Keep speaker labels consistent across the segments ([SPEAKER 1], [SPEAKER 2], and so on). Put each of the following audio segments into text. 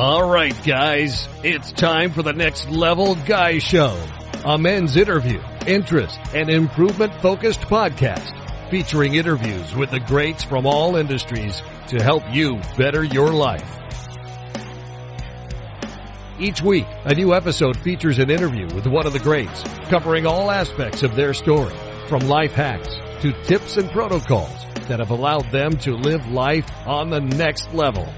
[SPEAKER 1] All right, guys, it's time for the Next Level Guy Show, a men's interview, interest, and improvement-focused podcast featuring interviews with the greats from all industries to help you better your life. Each week, a new episode features an interview with one of the greats, covering all aspects of their story, from life hacks to tips and protocols that have allowed them to live life on the next level.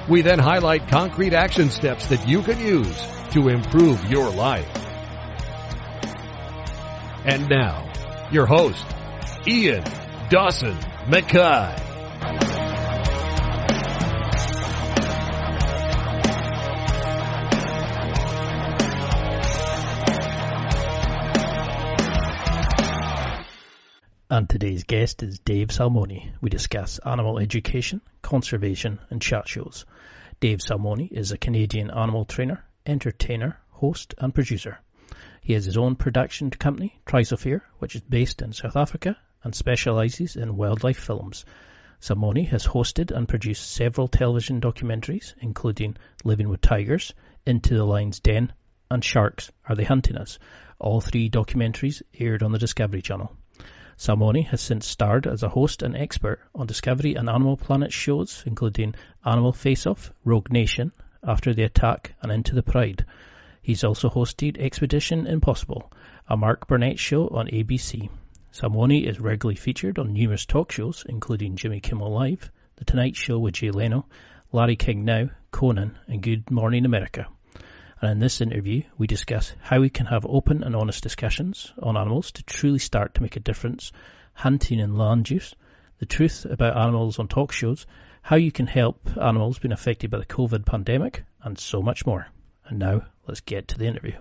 [SPEAKER 1] We then highlight concrete action steps that you can use to improve your life. And now, your host, Ian Dawson Mackay.
[SPEAKER 2] And today's guest is Dave Salmoni. We discuss animal education, conservation, and chat shows. Dave Salmoni is a Canadian animal trainer, entertainer, host, and producer. He has his own production company, Triosphere, which is based in South Africa and specialises in wildlife films. Salmoni has hosted and produced several television documentaries, including Living with Tigers, Into the Lion's Den, and Sharks, Are They Hunting Us? All three documentaries aired on the Discovery Channel. Salmoni has since starred as a host and expert on Discovery and Animal Planet shows, including Animal Face-Off, Rogue Nation, After the Attack, and Into the Pride. He's also hosted Expedition Impossible, a Mark Burnett show on ABC. Salmoni is regularly featured on numerous talk shows, including Jimmy Kimmel Live, The Tonight Show with Jay Leno, Larry King Now, Conan, and Good Morning America. And in this interview, we discuss how we can have open and honest discussions on animals to truly start to make a difference, hunting and land use, the truth about animals on talk shows, how you can help animals being affected by the COVID pandemic, and so much more. And now, let's get to the interview.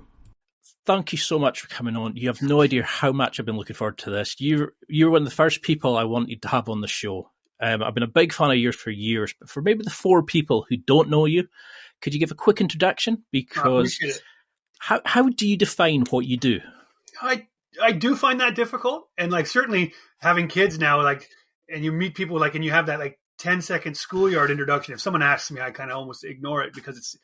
[SPEAKER 2] Thank you so much for coming on. You have no idea how much I've been looking forward to this. You're one of the first people I wanted to have on the show. I've been a big fan of yours for years, but for maybe the four people who don't know you, could you give a quick introduction? Because how do you define what you do?
[SPEAKER 3] I do find that difficult. And certainly having kids now, and you meet people and you have that 10-second schoolyard introduction. If someone asks me, I kind of almost ignore it because it's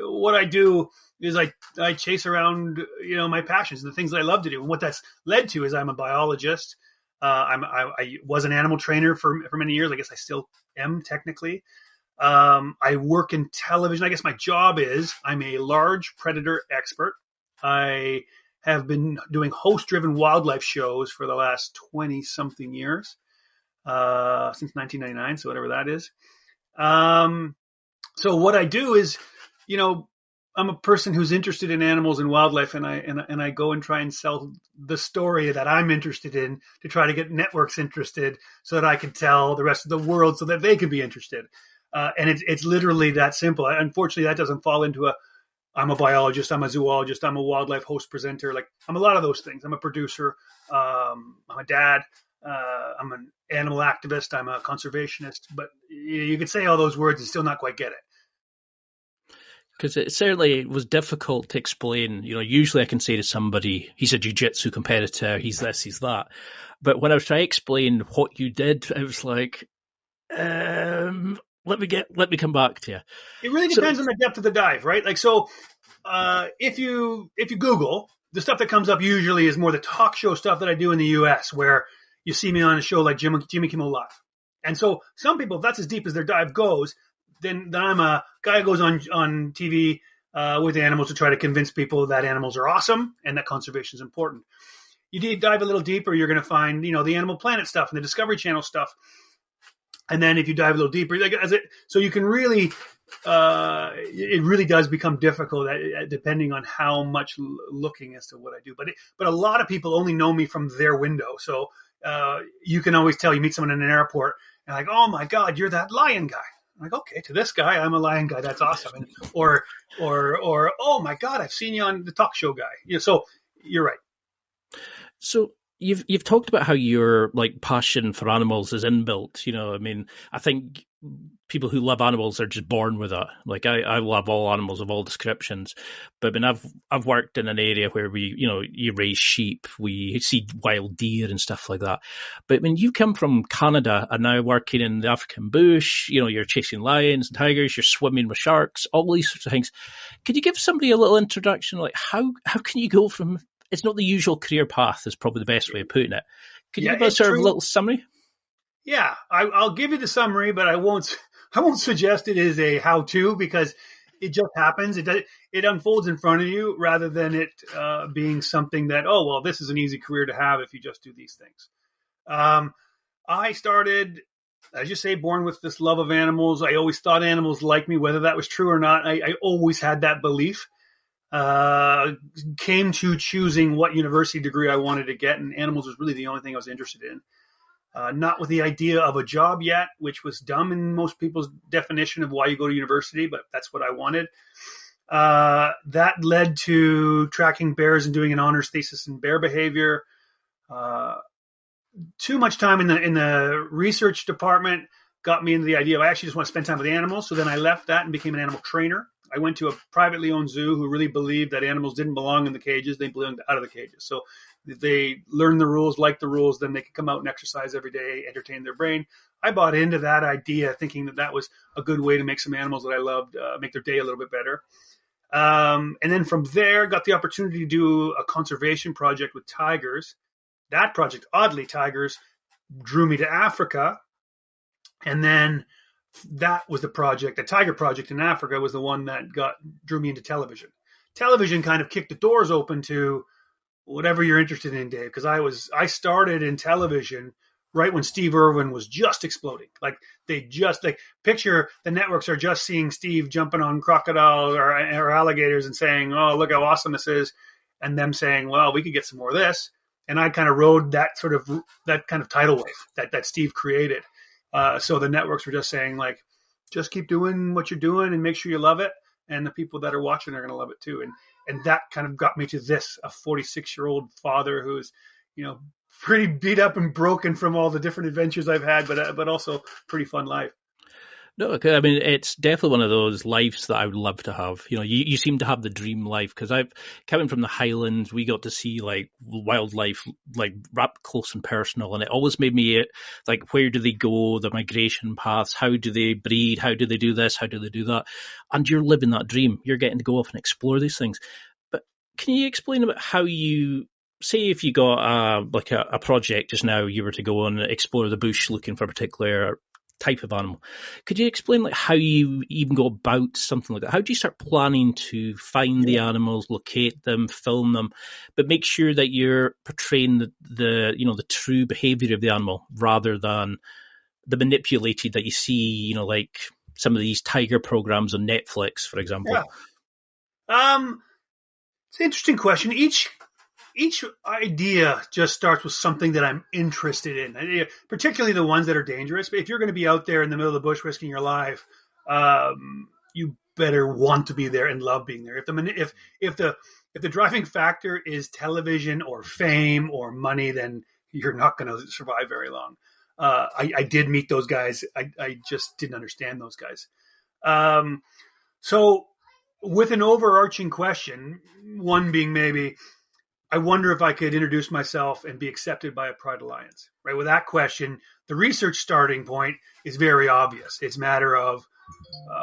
[SPEAKER 3] what I do is I chase around, my passions and the things that I love to do. And what that's led to is I'm a biologist. I was an animal trainer for many years. I guess I still am technically. I work in television. I guess my job is I'm a large predator expert. I have been doing host-driven wildlife shows for the last 20-something years, since 1999, so whatever that is. So what I do is, I'm a person who's interested in animals and wildlife, and I go and try and sell the story that I'm interested in to try to get networks interested so that I can tell the rest of the world so that they can be interested. And it's literally that simple. Unfortunately, that doesn't fall into I'm a biologist, I'm a zoologist, I'm a wildlife host presenter. I'm a lot of those things. I'm a producer. I'm a dad. I'm an animal activist. I'm a conservationist. But you could say all those words and still not quite get it.
[SPEAKER 2] Because it certainly was difficult to explain. Usually I can say to somebody, he's a jiu-jitsu competitor, he's this, he's that. But when I was trying to explain what you did, I was like, let me come back to you.
[SPEAKER 3] It really depends on the depth of the dive, right? If you Google, the stuff that comes up usually is more the talk show stuff that I do in the US, where you see me on a show like Jimmy Kimmel Live. And so some people, if that's as deep as their dive goes, then I'm a guy who goes on TV with animals to try to convince people that animals are awesome and that conservation is important. You dive a little deeper, you're going to find, the Animal Planet stuff and the Discovery Channel stuff. And then if you dive a little deeper, so you can really, it really does become difficult depending on how much looking as to what I do. But a lot of people only know me from their window. So you can always tell, you meet someone in an airport and oh my God, you're that lion guy. I'm like, okay, to this guy, I'm a lion guy. That's awesome. Or, oh my God, I've seen you on the talk show guy. So you're right.
[SPEAKER 2] So you've talked about how your passion for animals is inbuilt. I think people who love animals are just born with it. Like I love all animals of all descriptions, but when I've worked in an area where we, you raise sheep, we see wild deer and stuff like that. But when you come from Canada and now working in the African bush, you're chasing lions and tigers, you're swimming with sharks, all these sorts of things. Could you give somebody a little introduction? Like how can you go from, it's not the usual career path is probably the best way of putting it. Could you give us sort of a little summary?
[SPEAKER 3] Yeah, I'll give you the summary, but I won't suggest it is a how-to because it just happens. It unfolds in front of you rather than it being something that, oh, well, this is an easy career to have if you just do these things. I started, as you say, born with this love of animals. I always thought animals liked me, whether that was true or not. I always had that belief. Came to choosing what university degree I wanted to get, and animals was really the only thing I was interested in. Not with the idea of a job yet, which was dumb in most people's definition of why you go to university, but that's what I wanted. That led to tracking bears and doing an honors thesis in bear behavior. Too much time in the research department got me into the idea of I actually just want to spend time with animals. So then I left that and became an animal trainer. I went to a privately owned zoo who really believed that animals didn't belong in the cages. They belonged out of the cages. So they learn the rules, like the rules, then they could come out and exercise every day, entertain their brain. I bought into that idea thinking that was a good way to make some animals that I loved, make their day a little bit better. And then from there, got the opportunity to do a conservation project with tigers. That project, oddly, tigers drew me to Africa. And then that was the project, the tiger project in Africa was the one that drew me into television. Television kind of kicked the doors open to whatever you're interested in, Dave, because I started in television right when Steve Irwin was just exploding. Like picture the networks are just seeing Steve jumping on crocodiles or alligators and saying, oh, look how awesome this is. And them saying, well, we could get some more of this. And I kind of rode that kind of tidal wave that Steve created. So the networks were just saying, like, just keep doing what you're doing and make sure you love it. And the people that are watching are going to love it too. And that kind of got me to this, a 46-year-old father who's, pretty beat up and broken from all the different adventures I've had, but also pretty fun life.
[SPEAKER 2] No, I mean, it's definitely one of those lives that I would love to have. You seem to have the dream life because coming from the Highlands, we got to see like wildlife, like up close and personal. And it always made me like, where do they go? The migration paths, how do they breed? How do they do this? How do they do that? And you're living that dream. You're getting to go off and explore these things. But can you explain about how you, say if you got a project just now, you were to go and explore the bush looking for a particular type of animal. Could you explain like how you even go about something like that? How do you start planning to find the animals, locate them, film them, but make sure that you're portraying the true behavior of the animal rather than the manipulated that you see, like some of these tiger programs on Netflix, for example?
[SPEAKER 3] Yeah. It's an interesting question. Each idea just starts with something that I'm interested in, particularly the ones that are dangerous. But if you're going to be out there in the middle of the bush risking your life, you better want to be there and love being there. If the driving factor is television or fame or money, then you're not going to survive very long. I did meet those guys. I just didn't understand those guys. So with an overarching question, one being maybe, I wonder if I could introduce myself and be accepted by a Pride Alliance, right? With that question, the research starting point is very obvious. It's a matter of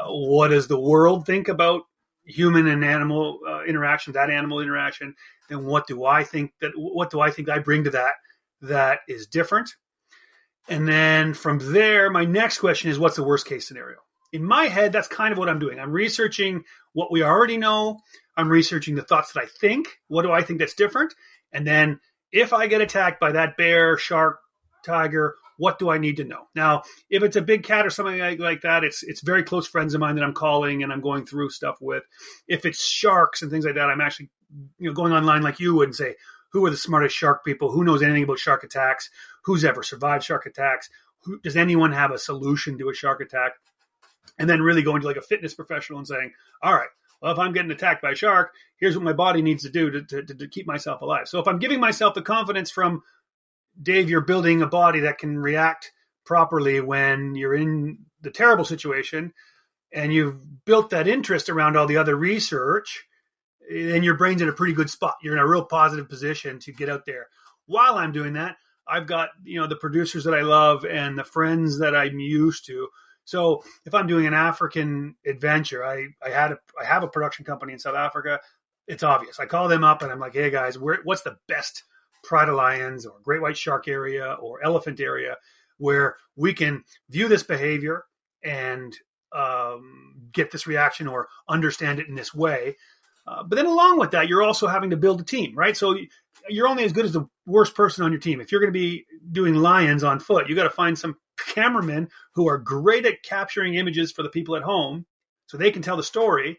[SPEAKER 3] what does the world think about human and animal interaction, that animal interaction, and what do I think I bring to that is different? And then from there, my next question is, what's the worst case scenario? In my head, that's kind of what I'm doing. I'm researching what we already know. I'm researching the thoughts that I think. What do I think that's different? And then if I get attacked by that bear, shark, tiger, what do I need to know? Now, if it's a big cat or something like that, it's very close friends of mine that I'm calling and I'm going through stuff with. If it's sharks and things like that, I'm actually going online like you would and say, who are the smartest shark people? Who knows anything about shark attacks? Who's ever survived shark attacks? Does anyone have a solution to a shark attack? And then really going to like a fitness professional and saying, all right, well, if I'm getting attacked by a shark, here's what my body needs to do to keep myself alive. So if I'm giving myself the confidence from Dave, you're building a body that can react properly when you're in the terrible situation, and you've built that interest around all the other research, then your brain's in a pretty good spot. You're in a real positive position to get out there. While I'm doing that, I've got, the producers that I love and the friends that I'm used to. So if I'm doing an African adventure, I have a production company in South Africa. It's obvious. I call them up and I'm like, hey guys, what's the best Pride of Lions or great white shark area or elephant area where we can view this behavior and get this reaction or understand it in this way. But then along with that, you're also having to build a team, right? So you're only as good as the worst person on your team. If you're going to be doing lions on foot, you got to find some cameramen who are great at capturing images for the people at home so they can tell the story,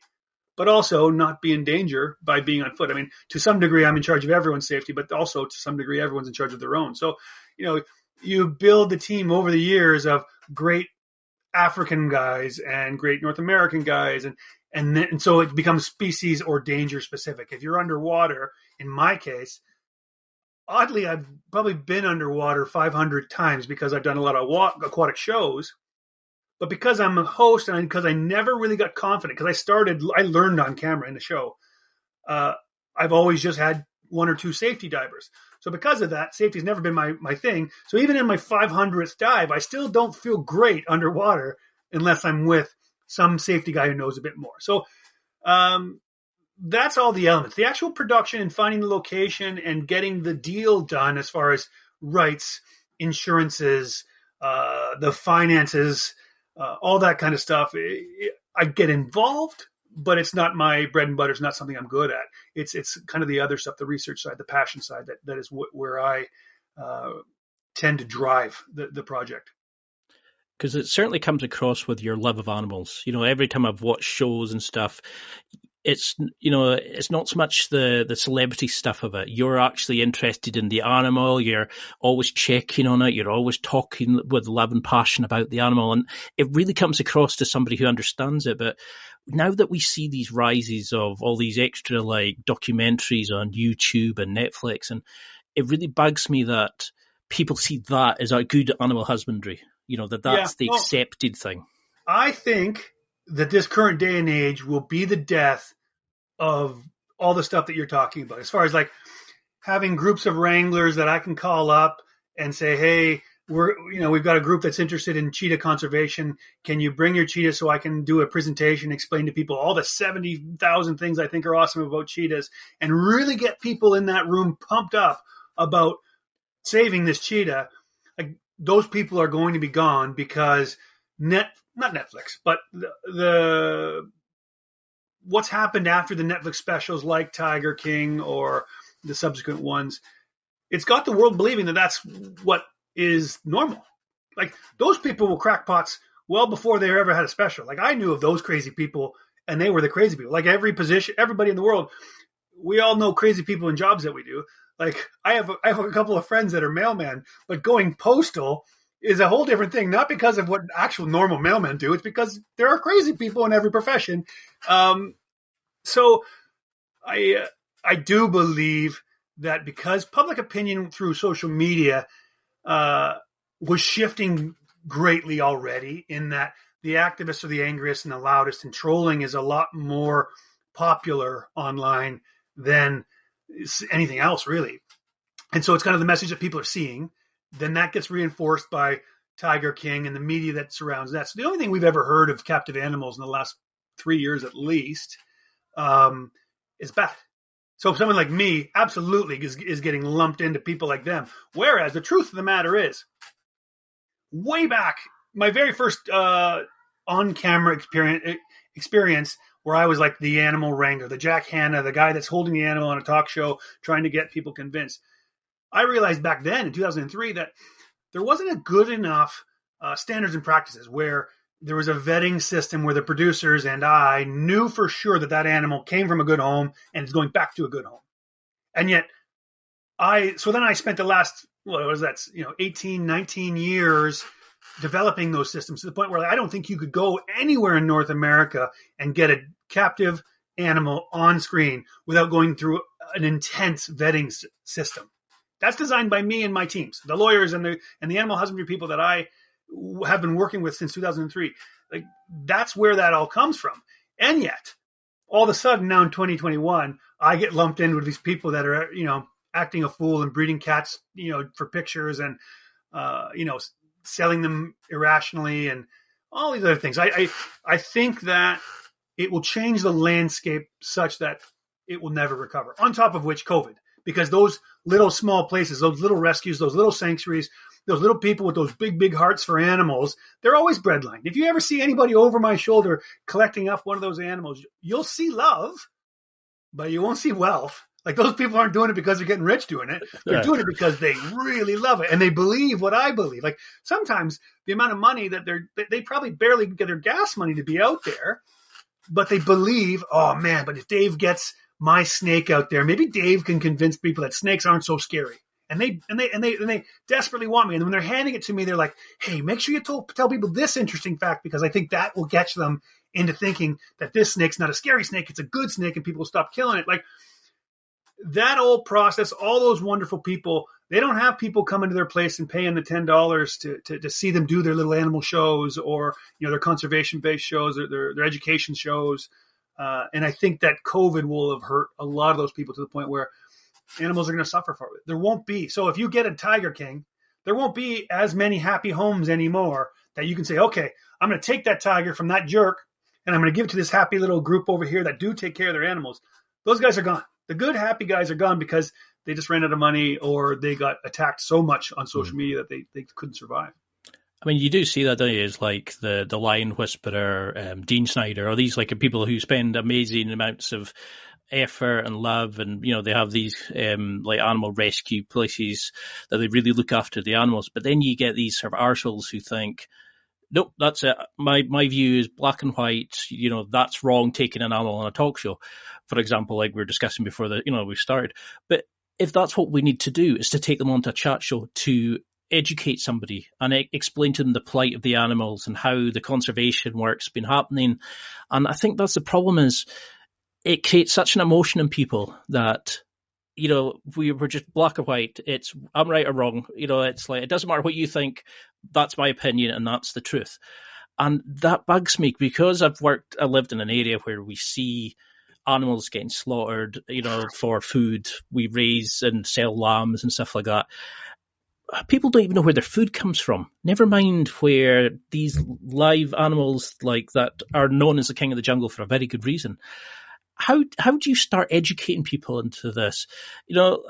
[SPEAKER 3] but also not be in danger by being on foot. I mean, to some degree, I'm in charge of everyone's safety, but also to some degree, everyone's in charge of their own. So, you build the team over the years of great African guys and great North American guys. And so it becomes species or danger specific. If you're underwater, in my case, oddly, I've probably been underwater 500 times because I've done a lot of aquatic shows. But because I'm a host and because I never really got confident, because I learned on camera in the show, I've always just had one or two safety divers. So because of that, safety's never been my thing. So even in my 500th dive, I still don't feel great underwater unless I'm with some safety guy who knows a bit more. So that's all the elements. The actual production and finding the location and getting the deal done as far as rights, insurances, the finances, all that kind of stuff. I get involved, but it's not my bread and butter. It's not something I'm good at. It's kind of the other stuff, the research side, the passion side, that is where I tend to drive the project.
[SPEAKER 2] Because it certainly comes across with your love of animals. Every time I've watched shows and stuff, it's not so much the celebrity stuff of it. You're actually interested in the animal. You're always checking on it. You're always talking with love and passion about the animal, and it really comes across to somebody who understands it. But now that we see these rises of all these extra documentaries on YouTube and Netflix, and it really bugs me that people see that as a good animal husbandry. That's the accepted thing.
[SPEAKER 3] I think that this current day and age will be the death of all the stuff that you're talking about. As far as having groups of wranglers that I can call up and say, hey, we've got a group that's interested in cheetah conservation. Can you bring your cheetah so I can do a presentation, explain to people all the 70,000 things I think are awesome about cheetahs, and really get people in that room pumped up about saving this cheetah? Those people are going to be gone because not Netflix, but the what's happened after the Netflix specials like Tiger King or the subsequent ones, it's got the world believing that that's what is normal. Those people were crackpots well before they ever had a special. I knew of those crazy people, and they were the crazy people. Everybody in the world, we all know crazy people in jobs that we do. I have a couple of friends that are mailmen, but going postal is a whole different thing. Not because of what actual normal mailmen do. It's because there are crazy people in every profession. So I do believe that because public opinion through social media was shifting greatly already, in that the activists are the angriest and the loudest, and trolling is a lot more popular online than anything else, really. And so it's kind of the message that people are seeing. Then that gets reinforced by Tiger King and the media that surrounds that. So the only thing we've ever heard of captive animals in the last 3 years at least is bad. So someone like me absolutely is getting lumped into people like them. Whereas the truth of the matter is, way back, my very first on-camera experience where I was like the animal wrangler, the Jack Hanna, the guy that's holding the animal on a talk show, trying to get people convinced. I realized back then in 2003 that there wasn't a good enough standards and practices where there was a vetting system where the producers and I knew for sure that animal came from a good home and is going back to a good home. And yet then I spent the last, 18, 19 years developing those systems to the point where I don't think you could go anywhere in North America and get a captive animal on screen without going through an intense vetting system. That's designed by me and my teams, the lawyers and the animal husbandry people that I have been working with since 2003. Like, that's where that all comes from. And yet, all of a sudden now in 2021, I get lumped in with these people that are, acting a fool and breeding cats, for pictures and, selling them irrationally and all these other things. I think that it will change the landscape such that it will never recover. On top of which, COVID, because those little small places, those little rescues, those little sanctuaries, those little people with those big, big hearts for animals, they're always breadlined. If you ever see anybody over my shoulder collecting up one of those animals, you'll see love, but you won't see wealth. Like, those people aren't doing it because they're getting rich doing it. They're doing it because they really love it and they believe what I believe. Like, sometimes the amount of money that they probably barely get their gas money to be out there, but they believe, oh man, but if Dave gets my snake out there, maybe Dave can convince people that snakes aren't so scary. And they desperately want me. And when they're handing it to me, they're like, hey, make sure you tell people this interesting fact, because I think that will get them into thinking that this snake's not a scary snake, it's a good snake, and people will stop killing it. Like, that whole process, all those wonderful people, they don't have people coming to their place and paying the $10 to see them do their little animal shows or, their conservation-based shows or their education shows. And I think that COVID will have hurt a lot of those people to the point where animals are going to suffer for it. There won't be. So if you get a Tiger King, there won't be as many happy homes anymore that you can say, okay, I'm going to take that tiger from that jerk and I'm going to give it to this happy little group over here that do take care of their animals. Those guys are gone. The good, happy guys are gone because they just ran out of money or they got attacked so much on social media that they couldn't survive.
[SPEAKER 2] I mean, you do see that, don't you? It's like the Lion Whisperer, Dean Snyder, or these like people who spend amazing amounts of effort and love, and they have these like animal rescue places that they really look after the animals. But then you get these sort of arseholes who think, nope, that's it. My view is black and white. That's wrong, taking an animal on a talk show, for example, like we were discussing before we started. But if that's what we need to do, is to take them onto a chat show to educate somebody and explain to them the plight of the animals and how the conservation work's been happening. And I think that's the problem, is it creates such an emotion in people that, we were just black or white. It's I'm right or wrong. It's like, it doesn't matter what you think. That's my opinion and that's the truth. And that bugs me because I lived in an area where we see animals getting slaughtered, for food. We raise and sell lambs and stuff like that. People don't even know where their food comes from. Never mind where these live animals like that are known as the king of the jungle for a very good reason. How do you start educating people into this?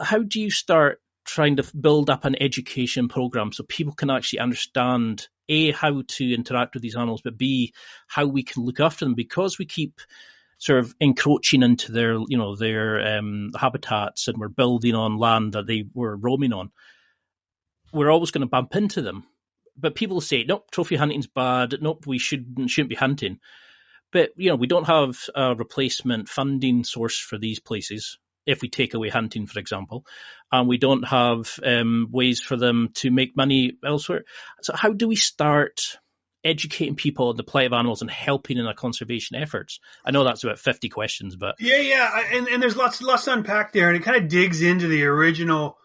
[SPEAKER 2] How do you start trying to build up an education program so people can actually understand, A, how to interact with these animals, but B, how we can look after them, because we keep sort of encroaching into their habitats and we're building on land that they were roaming on. We're always going to bump into them. But people say, nope, trophy hunting's bad. Nope, we shouldn't be hunting. But, we don't have a replacement funding source for these places if we take away hunting, for example. And we don't have ways for them to make money elsewhere. So how do we start educating people on the plight of animals and helping in our conservation efforts? I know that's about 50 questions, but...
[SPEAKER 3] Yeah. And there's lots to unpack there. And it kind of digs into the original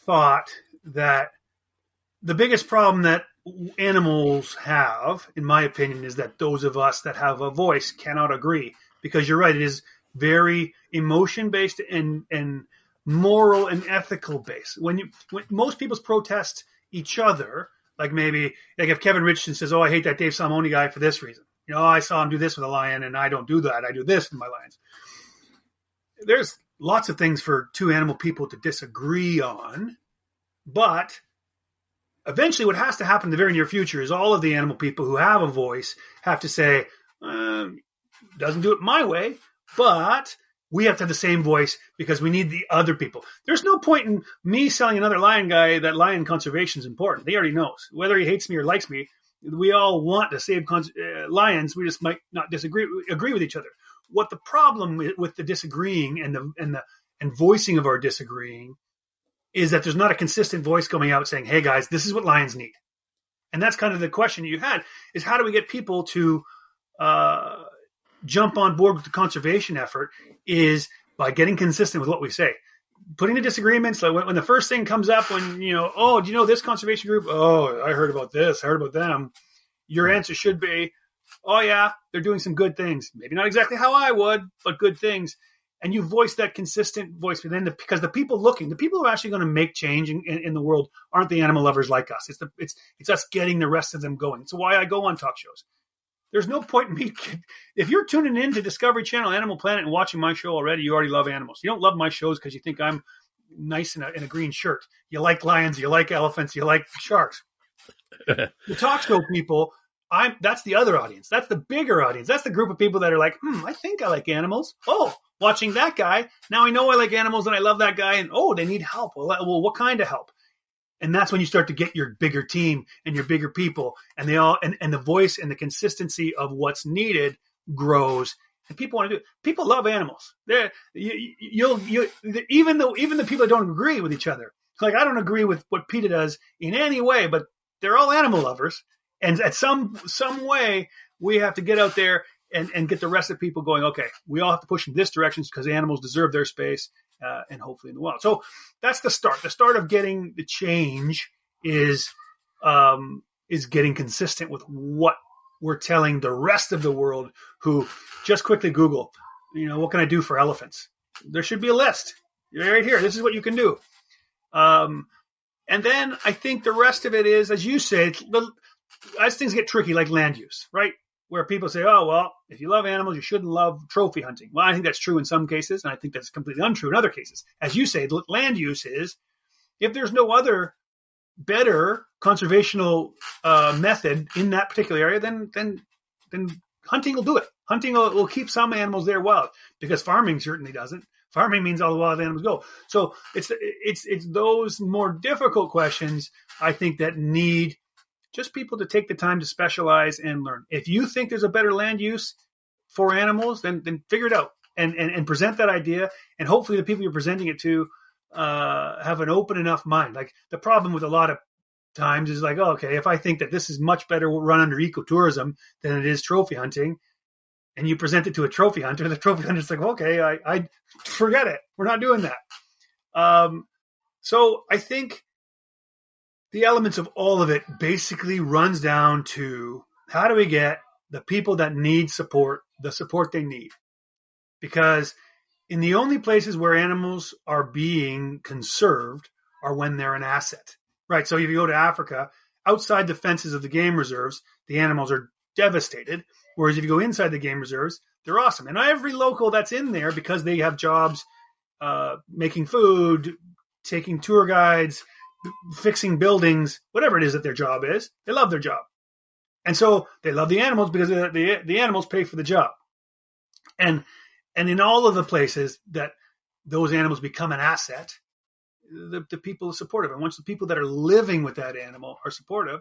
[SPEAKER 3] thought that the biggest problem that animals have, in my opinion, is that those of us that have a voice cannot agree. Because you're right, it is very emotion-based and moral and ethical based. When most people protest each other, like if Kevin Richardson says, oh, I hate that Dave Salmoni guy for this reason. I saw him do this with a lion and I don't do that. I do this with my lions. There's lots of things for two animal people to disagree on, but eventually what has to happen in the very near future is all of the animal people who have a voice have to say, doesn't do it my way, but we have to have the same voice because we need the other people. There's no point in me selling another lion guy that lion conservation is important. He already knows. Whether he hates me or likes me, we all want to save lions. We just might not agree with each other. What the problem with the disagreeing and voicing of our disagreeing is that there's not a consistent voice coming out saying, hey guys, this is what lions need. And that's kind of the question you had, is how do we get people to jump on board with the conservation effort, is by getting consistent with what we say. putting the disagreements, like when the first thing comes up, when, oh, do you know this conservation group? Oh, I heard about this. I heard about them. Your answer should be, oh yeah, they're doing some good things. Maybe not exactly how I would, but good things. And you voice that consistent voice. But then because the people who are actually going to make change in the world aren't the animal lovers like us. It's us getting the rest of them going. It's why I go on talk shows. There's no point in me. If you're tuning in to Discovery Channel, Animal Planet, and watching my show already, you already love animals. You don't love my shows because you think I'm nice in a green shirt. You like lions, you like elephants, you like sharks. The talk show people, that's the other audience. That's the bigger audience. That's the group of people that are like, I think I like animals. Oh, watching that guy, now I know I like animals and I love that guy. And they need help. Well, what kind of help? And that's when you start to get your bigger team and your bigger people, and and the voice and the consistency of what's needed grows. And people want to do it. People love animals. Even the people that don't agree with each other. Like, I don't agree with what PETA does in any way, but they're all animal lovers. And at some way, we have to get out there and get the rest of the people going, okay, we all have to push in this direction because animals deserve their space, and hopefully in the wild. So that's the start. The start of getting the change is getting consistent with what we're telling the rest of the world, who just quickly Google, what can I do for elephants? There should be a list right here. This is what you can do. And then I think the rest of it is, as you say, as things get tricky, like land use, right? Where people say, oh, well, if you love animals, you shouldn't love trophy hunting. Well, I think that's true in some cases, and I think that's completely untrue in other cases. As you say, land use is, if there's no other better conservational method in that particular area, then hunting will do it. Hunting will keep some animals there wild, because farming certainly doesn't. Farming means all the wild animals go. So it's those more difficult questions, I think, that need just people to take the time to specialize and learn. If you think there's a better land use for animals, then figure it out and present that idea. And hopefully the people you're presenting it to have an open enough mind. Like, the problem with a lot of times is like, oh, okay, if I think that this is much better run under ecotourism than it is trophy hunting, and you present it to a trophy hunter, the trophy hunter's like, well, okay, I forget it. We're not doing that. So I think the elements of all of it basically runs down to, how do we get the people that need support, the support they need? Because in the only places where animals are being conserved are when they're an asset, right? So if you go to Africa, outside the fences of the game reserves, the animals are devastated. Whereas if you go inside the game reserves, they're awesome. And every local that's in there, because they have jobs making food, taking tour guides, fixing buildings, whatever it is that their job is, they love their job. And so they love the animals because the animals pay for the job. And in all of the places that those animals become an asset, the people are supportive. And once the people that are living with that animal are supportive,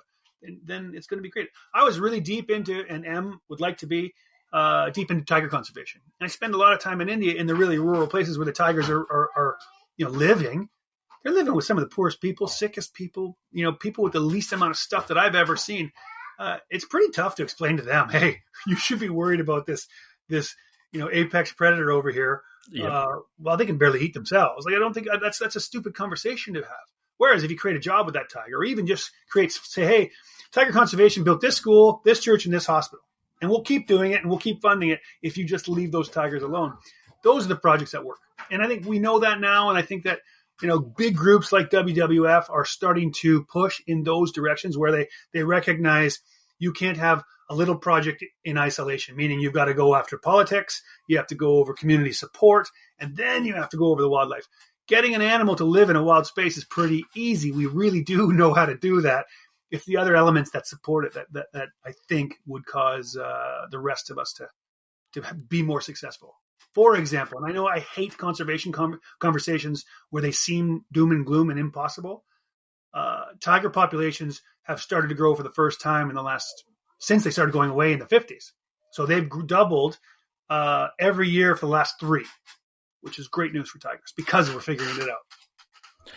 [SPEAKER 3] then it's going to be great. I was really deep into, and Em would like to be, deep into tiger conservation. And I spend a lot of time in India, in the really rural places where the tigers are living. They're living with some of the poorest people, sickest people, people with the least amount of stuff that I've ever seen. It's pretty tough to explain to them, hey, you should be worried about this apex predator over here. Yep. Well, they can barely eat themselves. Like, I don't think that's a stupid conversation to have. Whereas if you create a job with that tiger, or even just say, hey, tiger conservation built this school, this church, and this hospital, and we'll keep doing it and we'll keep funding it if you just leave those tigers alone. Those are the projects that work. And I think we know that now. And I think that, big groups like WWF are starting to push in those directions, where they recognize you can't have a little project in isolation, meaning you've got to go after politics, you have to go over community support, and then you have to go over the wildlife. Getting an animal to live in a wild space is pretty easy. We really do know how to do that. It's the other elements that support it that I think would cause the rest of us to be more successful. For example, and I know I hate conservation conversations where they seem doom and gloom and impossible. Tiger populations have started to grow for the first time since they started going away in the 50s. So they've doubled every year for the last 3, which is great news for tigers because we're figuring it out.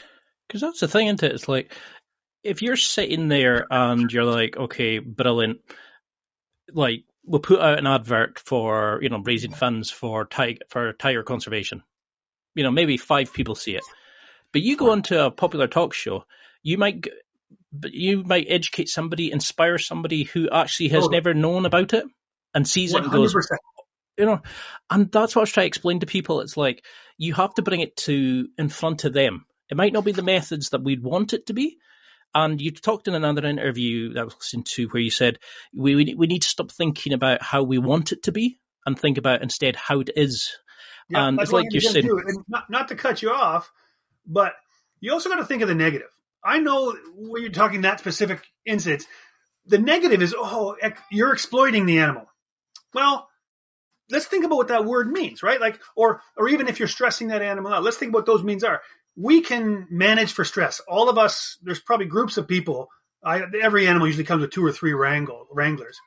[SPEAKER 2] Because that's the thing, isn't it? It's like, if you're sitting there and you're like, okay, brilliant, like, we'll put out an advert for, raising funds for tiger conservation. maybe 5 people see it. But you go onto a popular talk show, you might educate somebody, inspire somebody who actually has never known about it and sees it and goes,
[SPEAKER 3] 100%.
[SPEAKER 2] And that's what I was trying to explain to people. It's like you have to bring it in front of them. It might not be the methods that we'd want it to be. And you talked in another interview that I was listening to where you said we need to stop thinking about how we want it to be and think about instead how it is.
[SPEAKER 3] Yeah,
[SPEAKER 2] and
[SPEAKER 3] it's
[SPEAKER 2] like you're saying,
[SPEAKER 3] and not to cut you off, but you also got to think of the negative. I know when you're talking that specific instance, the negative is, you're exploiting the animal. Well, let's think about what that word means, right? Like, or even if you're stressing that animal out, let's think about what those means are. We can manage for stress. All of us, there's probably groups of people. Every animal usually comes with 2 or 3 wranglers.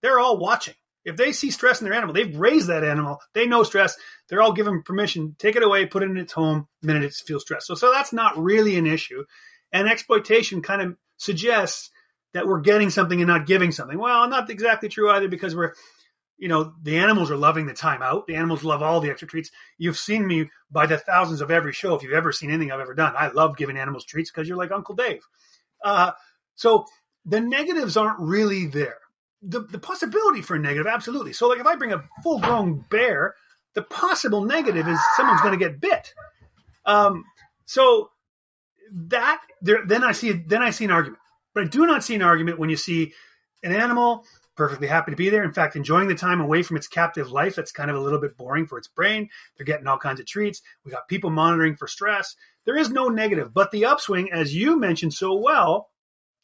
[SPEAKER 3] They're all watching. If they see stress in their animal, they've raised that animal. They know stress. They're all given permission. Take it away, put it in its home the minute it feels stressed. So that's not really an issue. And exploitation kind of suggests that we're getting something and not giving something. Well, not exactly true either, because the animals are loving the time out. The animals love all the extra treats. You've seen me by the thousands of every show. If you've ever seen anything I've ever done, I love giving animals treats because you're like Uncle Dave. So the negatives aren't really there. The possibility for a negative, absolutely. So like if I bring a full-grown bear, the possible negative is someone's going to get bit. So that then I see an argument. But I do not see an argument when you see an animal perfectly happy to be there. In fact, enjoying the time away from its captive life. That's kind of a little bit boring for its brain. They're getting all kinds of treats. We got people monitoring for stress. There is no negative, but the upswing, as you mentioned so well,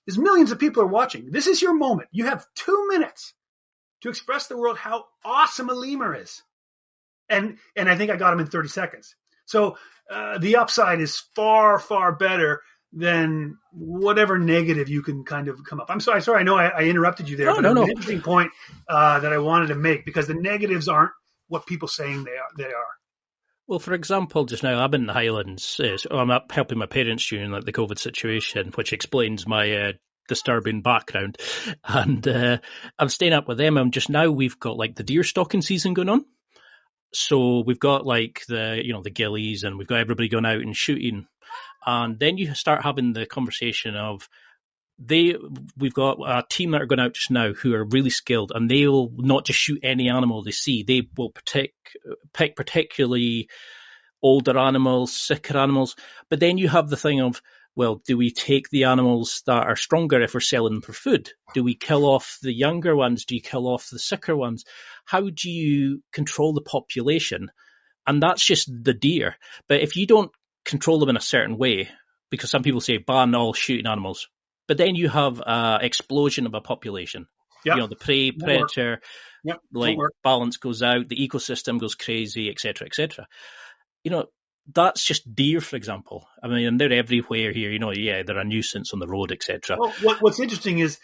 [SPEAKER 3] is millions of people are watching. This is your moment. You have 2 minutes to express to the world how awesome a lemur is. And I think I got him in 30 seconds. So the upside is far, far better than whatever negative you can kind of come up. I'm sorry. I know I interrupted you there, but it's an interesting point that I wanted to make, because the negatives aren't what people saying they are.
[SPEAKER 2] Well, for example, just now I'm in the Highlands. So I'm up helping my parents during the COVID situation, which explains my disturbing background. And I'm staying up with them. And just now we've got the deer stalking season going on. So we've got the gillies, and we've got everybody going out and shooting. And then you start having the conversation of we've got a team that are going out just now who are really skilled, and they will not just shoot any animal they see. They will pick particularly older animals, sicker animals. But then you have the thing of, well, do we take the animals that are stronger if we're selling them for food? Do we kill off the younger ones? Do you kill off the sicker ones? How do you control the population? And that's just the deer. But if you don't control them in a certain way, because some people say ban all shooting animals, but then you have an explosion of a population.
[SPEAKER 3] Yep.
[SPEAKER 2] The prey, predator, balance goes out, the ecosystem goes crazy, etc., etc. That's just deer, for example. I mean, and they're everywhere here. They're a nuisance on the road, etc.
[SPEAKER 3] Well, what's interesting is,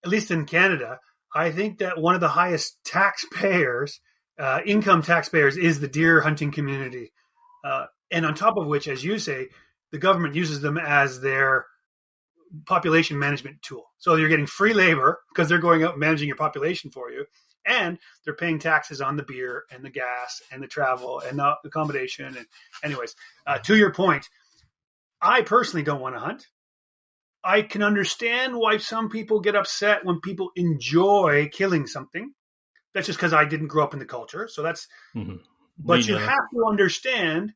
[SPEAKER 3] at least in Canada, I think that one of the highest taxpayers, income taxpayers, is the deer hunting community. And on top of which, as you say, the government uses them as their population management tool. So you're getting free labor because they're going out and managing your population for you. And they're paying taxes on the beer and the gas and the travel and the accommodation. And anyways, to your point, I personally don't want to hunt. I can understand why some people get upset when people enjoy killing something. That's just because I didn't grow up in the culture. So that's, but you have to understand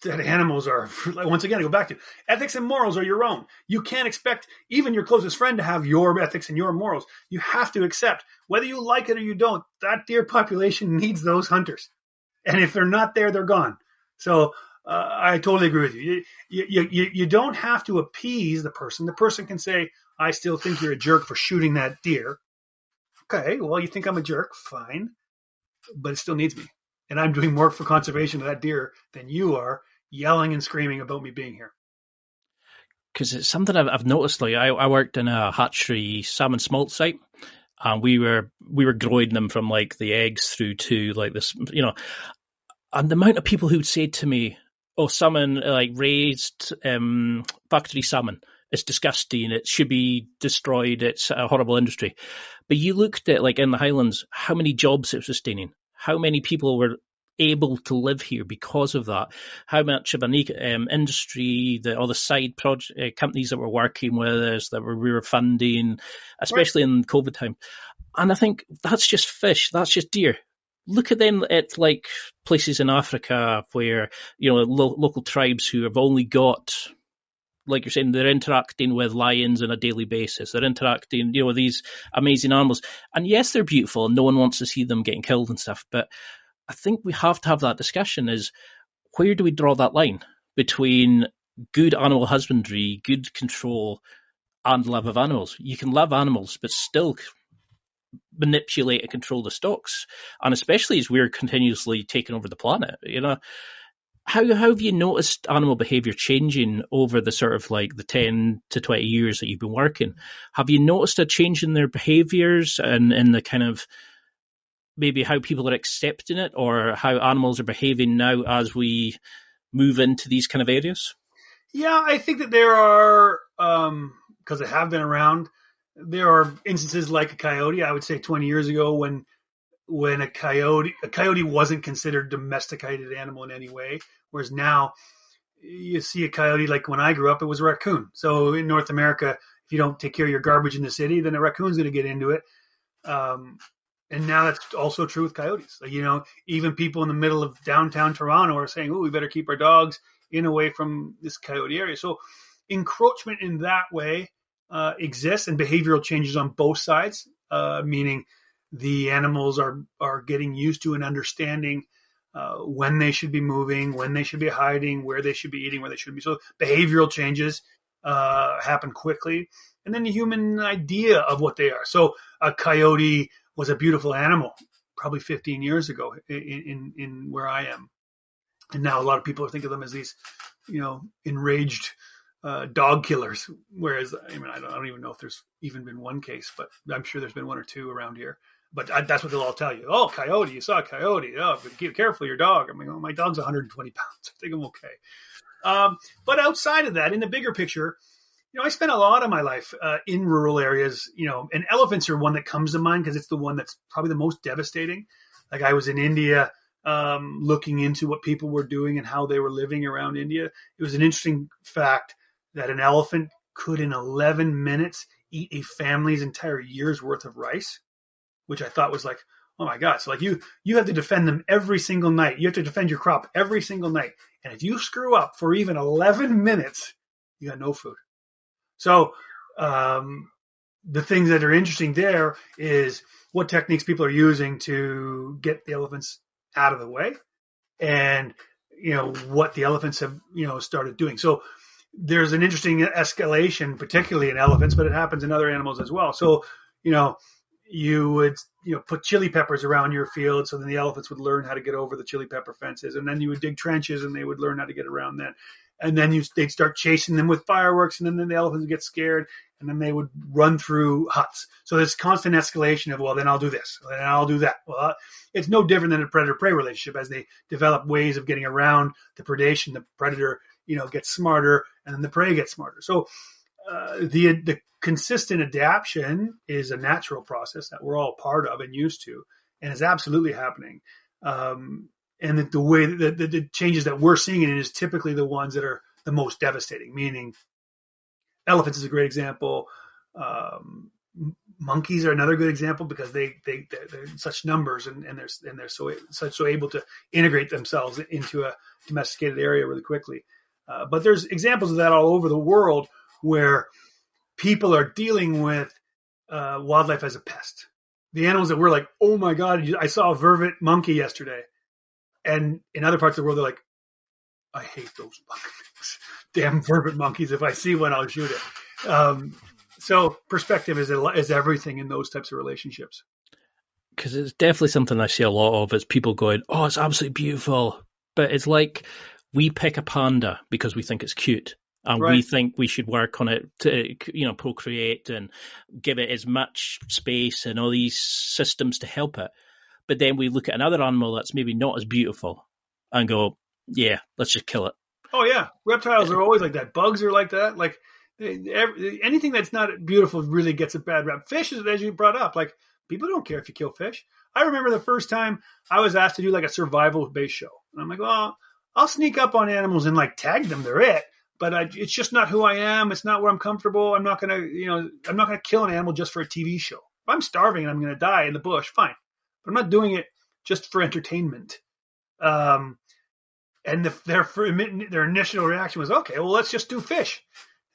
[SPEAKER 3] that animals are, once again, I go back to ethics and morals are your own. You can't expect even your closest friend to have your ethics and your morals. You have to accept, whether you like it or you don't, that deer population needs those hunters. And if they're not there, they're gone. So I totally agree with you. You don't have to appease the person. The person can say, I still think you're a jerk for shooting that deer. Okay, well, you think I'm a jerk? Fine. But it still needs me. And I'm doing more for conservation of that deer than you are yelling and screaming about me being here.
[SPEAKER 2] Because it's something I've noticed. I worked in a hatchery salmon smolt site, and we were growing them from the eggs through to this, and the amount of people who'd say to me, "Oh, salmon raised factory salmon, it's disgusting. It should be destroyed. It's a horrible industry." But you looked at in the Highlands, how many jobs it was sustaining, how many people were able to live here because of that. How much of an industry, all the side project companies that we're working with us, that we were funding, especially in COVID time. And I think that's just fish, that's just deer. Look at them at like places in Africa where, local tribes who have only got, like you're saying, they're interacting with lions on a daily basis. They're interacting, with these amazing animals. And yes, they're beautiful and no one wants to see them getting killed and stuff. But I think we have to have that discussion is, where do we draw that line between good animal husbandry, good control, and love of animals? You can love animals, but still manipulate and control the stocks. And especially as we're continuously taking over the planet, How have you noticed animal behavior changing over the sort of like the 10 to 20 years that you've been working? Have you noticed a change in their behaviors and in the kind of maybe how people are accepting it, or how animals are behaving now as we move into these kind of areas?
[SPEAKER 3] Yeah, I think that there are, because they have been around, there are instances like a coyote. I would say 20 years ago when a coyote wasn't considered a domesticated animal in any way, whereas now you see a coyote, like when I grew up, it was a raccoon. So in North America, if you don't take care of your garbage in the city, then a raccoon's going to get into it. And now that's also true with coyotes. Like, even people in the middle of downtown Toronto are saying, oh, we better keep our dogs away from this coyote area. So encroachment in that way exists, and behavioral changes on both sides, meaning the animals are getting used to and understanding when they should be moving, when they should be hiding, where they should be eating, where they shouldn't be. So behavioral changes happen quickly. And then the human idea of what they are. So a coyote was a beautiful animal probably 15 years ago in where I am. And now a lot of people think of them as these, enraged dog killers. Whereas, I don't even know if there's even been one case, but I'm sure there's been one or two around here. But that's what they'll all tell you. Oh, coyote, you saw a coyote. Oh, but be careful, your dog. My dog's 120 pounds. I think I'm okay. But outside of that, in the bigger picture, I spent a lot of my life in rural areas, and elephants are one that comes to mind because it's the one that's probably the most devastating. Like I was in India looking into what people were doing and how they were living around India. It was an interesting fact that an elephant could in 11 minutes eat a family's entire year's worth of rice, which I thought was like, oh my God. So like you have to defend them every single night. You have to defend your crop every single night. And if you screw up for even 11 minutes, you got no food. So the things that are interesting there is what techniques people are using to get the elephants out of the way, and what the elephants have started doing. So there's an interesting escalation, particularly in elephants, but it happens in other animals as well. So you would put chili peppers around your field, so then the elephants would learn how to get over the chili pepper fences, and then you would dig trenches and they would learn how to get around that. And then they'd start chasing them with fireworks, and then the elephants would get scared, and then they would run through huts. So there's constant escalation of, well, then I'll do this, then I'll do that. Well, it's no different than a predator-prey relationship. As they develop ways of getting around the predation, the predator, gets smarter, and then the prey gets smarter. So the consistent adaptation is a natural process that we're all part of and used to, and is absolutely happening. And that the way that the changes that we're seeing in it is typically the ones that are the most devastating, meaning elephants is a great example. Monkeys are another good example because they're in such numbers and they're so able to integrate themselves into a domesticated area really quickly. But there's examples of that all over the world where people are dealing with wildlife as a pest. The animals that we're like, oh my God, I saw a vervet monkey yesterday. And in other parts of the world, they're like, I hate those monkeys. Damn vervet monkeys. If I see one, I'll shoot it. So perspective is everything in those types of relationships.
[SPEAKER 2] Because it's definitely something I see a lot of is people going, oh, it's absolutely beautiful. But it's like we pick a panda because we think it's cute. And right. We think we should work on it to, procreate and give it as much space and all these systems to help it. But then we look at another animal that's maybe not as beautiful and go, yeah, let's just kill it.
[SPEAKER 3] Oh, yeah. Reptiles are always like that. Bugs are like that. Like anything that's not beautiful really gets a bad rap. Fish, as you brought up, like people don't care if you kill fish. I remember the first time I was asked to do like a survival-based show. And I'm like, well, I'll sneak up on animals and like tag them. They're it. But it's just not who I am. It's not where I'm comfortable. I'm not going to kill an animal just for a TV show. If I'm starving and I'm going to die in the bush, fine. But I'm not doing it just for entertainment. And their initial reaction was, okay, well, let's just do fish.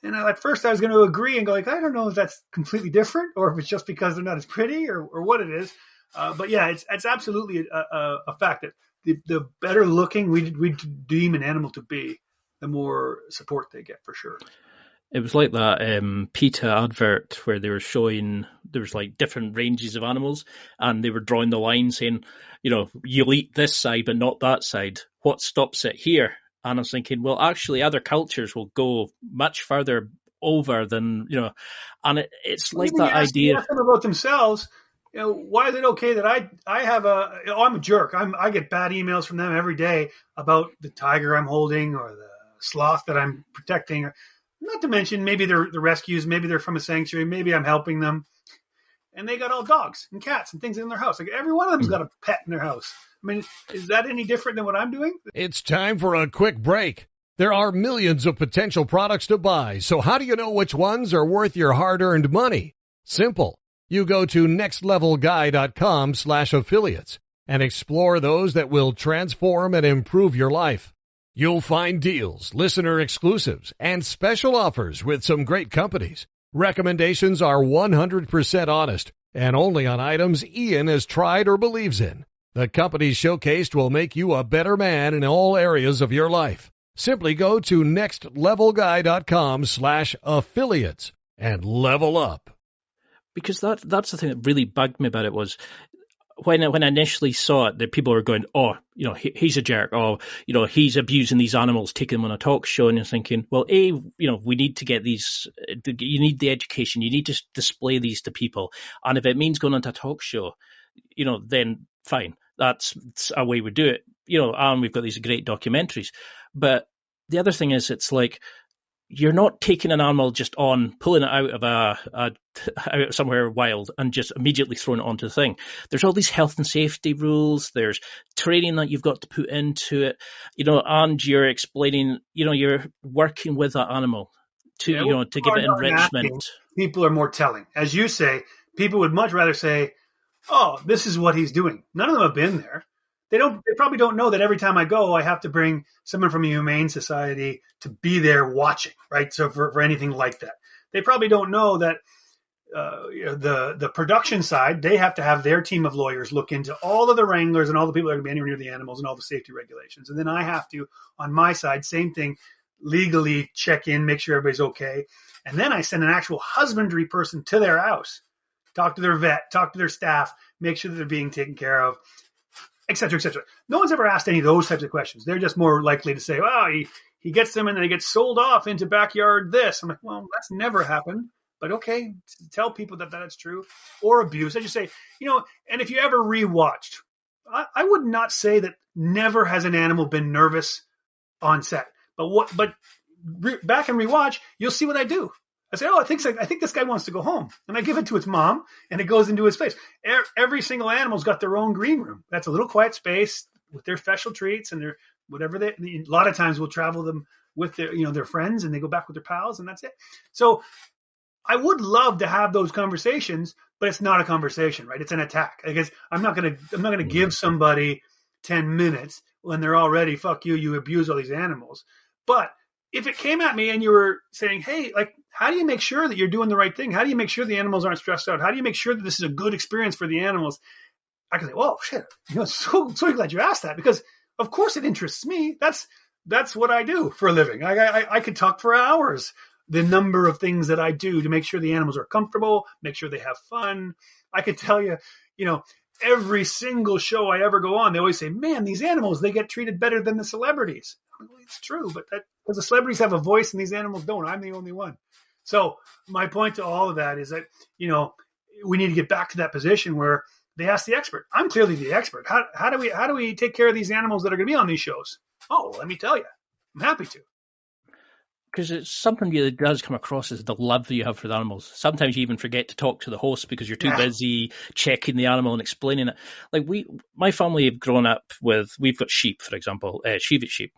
[SPEAKER 3] And at first I was going to agree and go like, I don't know if that's completely different or if it's just because they're not as pretty or what it is. But yeah, it's absolutely a fact that the better looking we deem an animal to be, the more support they get for sure.
[SPEAKER 2] It was like that PETA advert where they were showing there was like different ranges of animals and they were drawing the line saying, you'll eat this side but not that side. What stops it here? And I was thinking, well, actually other cultures will go much further over than, and it's like that idea.
[SPEAKER 3] Ask them about themselves. Why is it okay that I have I'm a jerk. I get bad emails from them every day about the tiger I'm holding or the sloth that I'm protecting. Not to mention, maybe they're the rescues, maybe they're from a sanctuary, maybe I'm helping them. And they got all dogs and cats and things in their house. Like every one of them's got a pet in their house. I mean, is that any different than what I'm doing?
[SPEAKER 1] It's time for a quick break. There are millions of potential products to buy, so how do you know which ones are worth your hard-earned money? Simple. You go to nextlevelguy.com/affiliates and explore those that will transform and improve your life. You'll find deals, listener exclusives, and special offers with some great companies. Recommendations are 100% honest and only on items Ian has tried or believes in. The companies showcased will make you a better man in all areas of your life. Simply go to nextlevelguy.com/affiliates and level up.
[SPEAKER 2] Because that's the thing that really bugged me about it was when I initially saw it, the people were going, he's a jerk. He's abusing these animals, taking them on a talk show. And you're thinking, well, we need to get these, you need the education. You need to display these to people. And if it means going on to a talk show, then fine. That's a way we do it. And we've got these great documentaries. But the other thing is, it's like, you're not taking an animal just on, pulling it out of out somewhere wild and just immediately throwing it onto the thing. There's all these health and safety rules. There's training that you've got to put into it, and you're explaining, you're working with that animal to give it enrichment.
[SPEAKER 3] People are more telling. As you say, people would much rather say, oh, this is what he's doing. None of them have been there. They probably don't know that every time I go, I have to bring someone from a humane society to be there watching, right? So for anything like that, they probably don't know that the production side, they have to have their team of lawyers look into all of the wranglers and all the people that are going to be anywhere near the animals and all the safety regulations. And then I have to, on my side, same thing, legally check in, make sure everybody's okay. And then I send an actual husbandry person to their house, talk to their vet, talk to their staff, make sure that they're being taken care of, et cetera, et cetera. No one's ever asked any of those types of questions. They're just more likely to say, well, he gets them and then he gets sold off into backyard this. I'm like, well, that's never happened. But okay, tell people that that's true. Or abuse. I just say, and if you ever rewatched, I would not say that never has an animal been nervous on set. But back and rewatch, you'll see what I do. I say, I think this guy wants to go home. And I give it to its mom, and it goes into his face. Every single animal's got their own green room. That's a little quiet space with their special treats and their whatever a lot of times we'll travel them with their friends, and they go back with their pals, and that's it. So I would love to have those conversations, but it's not a conversation, right? It's an attack. I guess I'm not gonna give somebody 10 minutes when they're already, fuck you, you abuse all these animals. But if it came at me and you were saying, hey, like, how do you make sure that you're doing the right thing? How do you make sure the animals aren't stressed out? How do you make sure that this is a good experience for the animals? I can say, whoa, shit. So glad you asked that, because of course it interests me. That's what I do for a living. I could talk for hours, the number of things that I do to make sure the animals are comfortable, make sure they have fun. I could tell you, every single show I ever go on, they always say, man, these animals, they get treated better than the celebrities. Well, it's true, but because the celebrities have a voice and these animals don't. I'm the only one. So my point to all of that is that, we need to get back to that position where they ask the expert. I'm clearly the expert. How do we take care of these animals that are going to be on these shows? Oh, let me tell you, I'm happy to.
[SPEAKER 2] because it's something that does come across as the love that you have for the animals. Sometimes you even forget to talk to the host because you're too busy checking the animal and explaining it. Like my family have grown up we've got sheep, for example, Shevet sheep.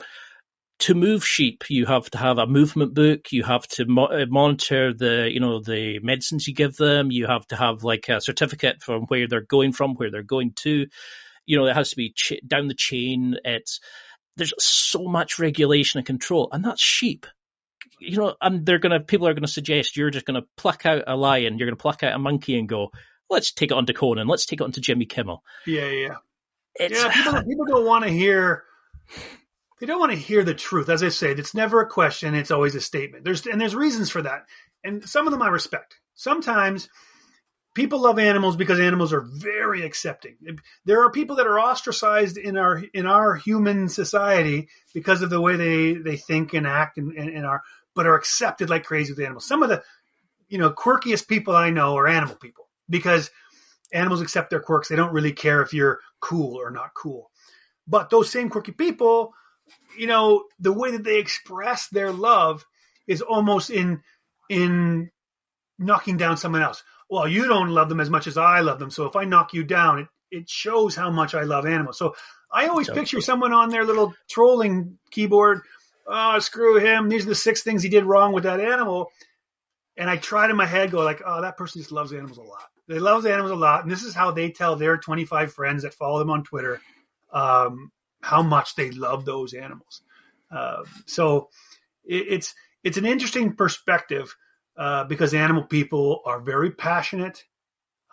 [SPEAKER 2] To move sheep, you have to have a movement book. You have to monitor the medicines you give them. You have to have like a certificate from where they're going from, where they're going to. It has to be down the chain. There's so much regulation and control, and that's sheep. And people are gonna suggest you're just gonna pluck out a lion, you're gonna pluck out a monkey and go, let's take it onto Conan, let's take it onto Jimmy Kimmel.
[SPEAKER 3] Yeah. People don't want to hear. They don't want to hear the truth. As I say, it's never a question; it's always a statement. There's reasons for that, and some of them I respect. Sometimes people love animals because animals are very accepting. There are people that are ostracized in our human society because of the way they think and act but are accepted like crazy with animals. Some of the quirkiest people I know are animal people because animals accept their quirks. They don't really care if you're cool or not cool. But those same quirky people, the way that they express their love is almost in knocking down someone else. Well, you don't love them as much as I love them. So if I knock you down, it shows how much I love animals. So I always picture someone on their little trolling keyboard. Oh, screw him. These are the 6 things he did wrong with that animal. And I tried in my head, go like, oh, that person just loves animals a lot. They love animals a lot. And this is how they tell their 25 friends that follow them on Twitter how much they love those animals. So it's an interesting perspective because animal people are very passionate,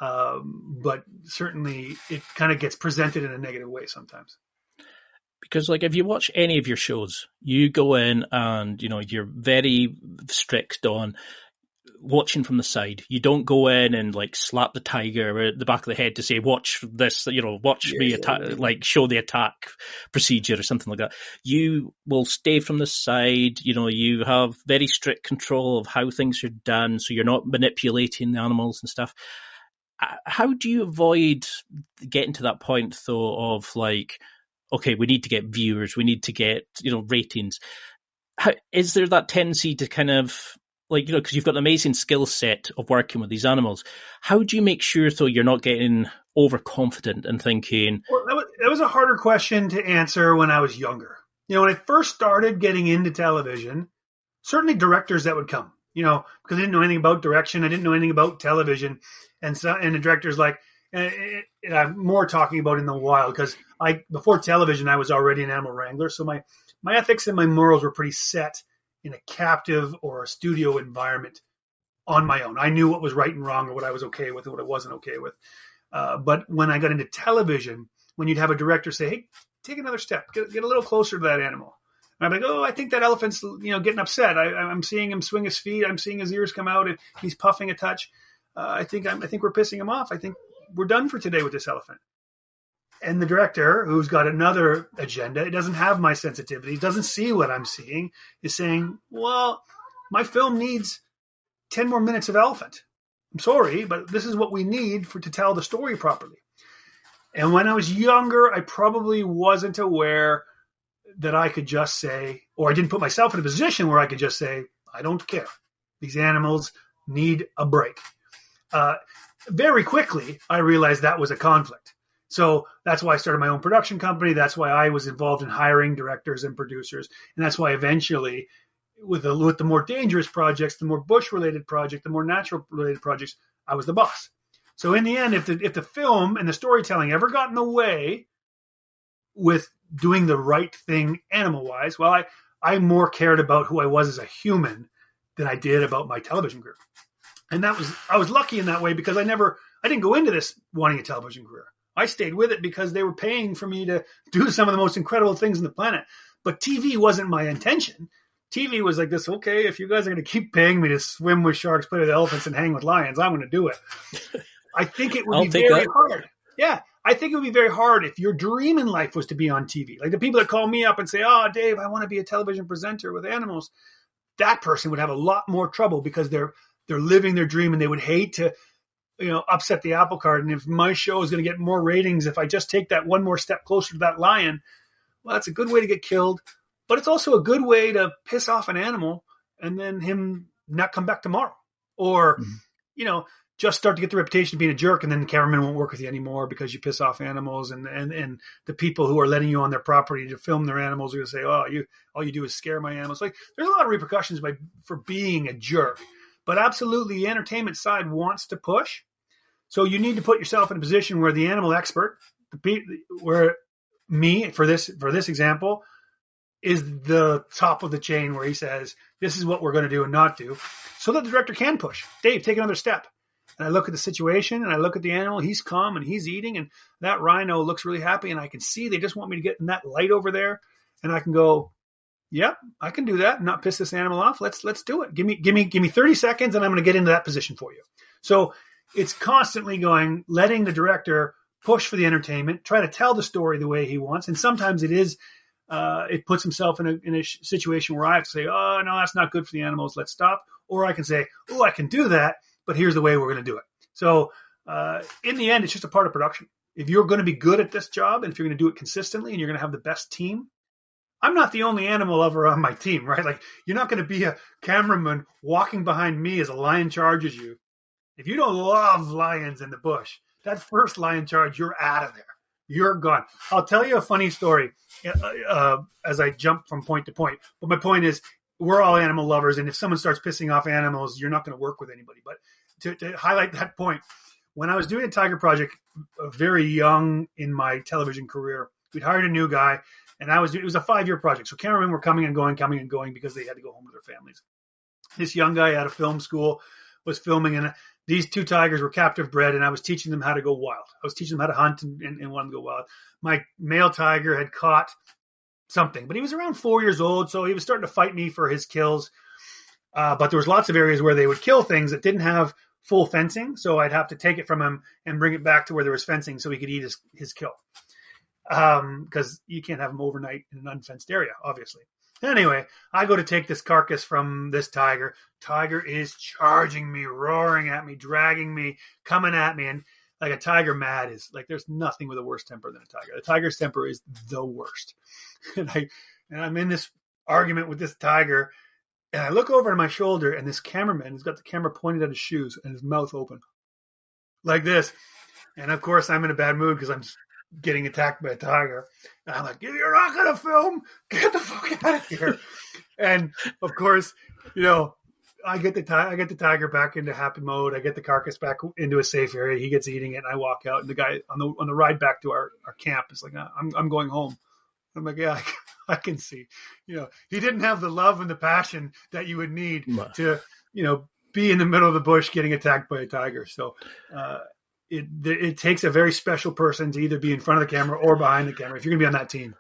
[SPEAKER 3] but certainly it kind of gets presented in a negative way sometimes.
[SPEAKER 2] Because like if you watch any of your shows, you go in and you're very strict on watching from the side. You don't go in and like slap the tiger at the back of the head to say, watch this, watch me attack, like show the attack procedure or something like that. You will stay from the side. You have very strict control of how things are done, so you're not manipulating the animals and stuff. How do you avoid getting to that point though of like, okay, we need to get viewers, we need to get ratings? Is there that tendency to kind of like, because you've got an amazing skill set of working with these animals. How do you make sure, though, you're not getting overconfident and thinking...
[SPEAKER 3] Well, that was a harder question to answer when I was younger. When I first started getting into television, certainly directors that would come, because I didn't know anything about direction. I didn't know anything about television. And the director's like, and I'm more talking about in the wild, because before television, I was already an animal wrangler. So my ethics and my morals were pretty set in a captive or a studio environment on my own. I knew what was right and wrong, or what I was okay with, and what I wasn't okay with. But when I got into television, when you'd have a director say, "Hey, take another step, get a little closer to that animal," and I'm like, "Oh, I think that elephant's getting upset. I'm seeing him swing his feet. I'm seeing his ears come out, and he's puffing a touch. I think we're pissing him off. I think we're done for today with this elephant." And the director, who's got another agenda, it doesn't have my sensitivity, doesn't see what I'm seeing, is saying, well, my film needs 10 more minutes of elephant. I'm sorry, but this is what we need to tell the story properly. And when I was younger, I probably wasn't aware that I could just say, or I didn't put myself in a position where I could just say, I don't care. These animals need a break. Very quickly, I realized that was a conflict. So that's why I started my own production company. That's why I was involved in hiring directors and producers. And that's why eventually, with the more dangerous projects, the more bush-related projects, the more natural-related projects, I was the boss. So in the end, if the film and the storytelling ever got in the way with doing the right thing animal-wise, well, I more cared about who I was as a human than I did about my television career. And I was lucky in that way because I didn't go into this wanting a television career. I stayed with it because they were paying for me to do some of the most incredible things on the planet. But TV wasn't my intention. TV was like this, okay, if you guys are going to keep paying me to swim with sharks, play with elephants, and hang with lions, I'm going to do it. I think it would be very hard. Yeah, I think it would be very hard if your dream in life was to be on TV. Like the people that call me up and say, oh, Dave, I want to be a television presenter with animals. That person would have a lot more trouble because they're living their dream and they would hate to upset the apple cart. And if my show is going to get more ratings, if I just take that one more step closer to that lion, well, that's a good way to get killed. But it's also a good way to piss off an animal and then him not come back tomorrow, or just start to get the reputation of being a jerk, and then the cameraman won't work with you anymore because you piss off animals, and the people who are letting you on their property to film their animals are going to say, oh, all you do is scare my animals. Like, there's a lot of repercussions for being a jerk, but absolutely the entertainment side wants to push. So you need to put yourself in a position where the animal expert, where me, for this example, is the top of the chain, where he says, this is what we're going to do and not do, so that the director can push. Dave, take another step. And I look at the situation, and I look at the animal. He's calm, and he's eating, and that rhino looks really happy, and I can see they just want me to get in that light over there, and I can go, yep, I can do that and not piss this animal off. Let's do it. Give me 30 seconds, and I'm going to get into that position for you. So it's constantly letting the director push for the entertainment, try to tell the story the way he wants, and sometimes it puts himself in a situation where I have to say, oh, no, that's not good for the animals. Let's stop. Or I can say, oh, I can do that, but here's the way we're going to do it. So in the end, it's just a part of production. If you're going to be good at this job, and if you're going to do it consistently, and you're going to have the best team, I'm not the only animal lover on my team, right? Like, you're not going to be a cameraman walking behind me as a lion charges you. If you don't love lions in the bush, that first lion charge, you're out of there. You're gone. I'll tell you a funny story as I jump from point to point. But my point is, we're all animal lovers, and if someone starts pissing off animals, you're not going to work with anybody. But to highlight that point, when I was doing a tiger project, very young in my television career, we'd hired a new guy, and it was a 5-year project. So cameramen were coming and going because they had to go home to their families. This young guy out of film school was filming, and these 2 tigers were captive bred, and I was teaching them how to go wild. I was teaching them how to hunt and want them to go wild. My male tiger had caught something, but he was around 4 years old, so he was starting to fight me for his kills. But there was lots of areas where they would kill things that didn't have full fencing, so I'd have to take it from him and bring it back to where there was fencing so he could eat his kill. Because you can't have him overnight in an unfenced area, obviously. Anyway, I go to take this carcass from this tiger. Tiger is charging me, roaring at me, dragging me, coming at me. And like a tiger mad is like, there's nothing with a worse temper than a tiger. The tiger's temper is the worst. And I'm in this argument with this tiger, and I look over to my shoulder, and this cameraman has got the camera pointed at his shoes and his mouth open like this. And of course, I'm in a bad mood because I'm getting attacked by a tiger. And I'm like, you're not going to film? Get the fuck out of here. And of course, I get the tiger back into happy mode. I get the carcass back into a safe area. He gets eating it, and I walk out. And the guy on the ride back to our camp is like, I'm going home. I'm like, yeah, I can see. He didn't have the love and the passion that you would need to, be in the middle of the bush getting attacked by a tiger. So it takes a very special person to either be in front of the camera or behind the camera if you're going to be on that team.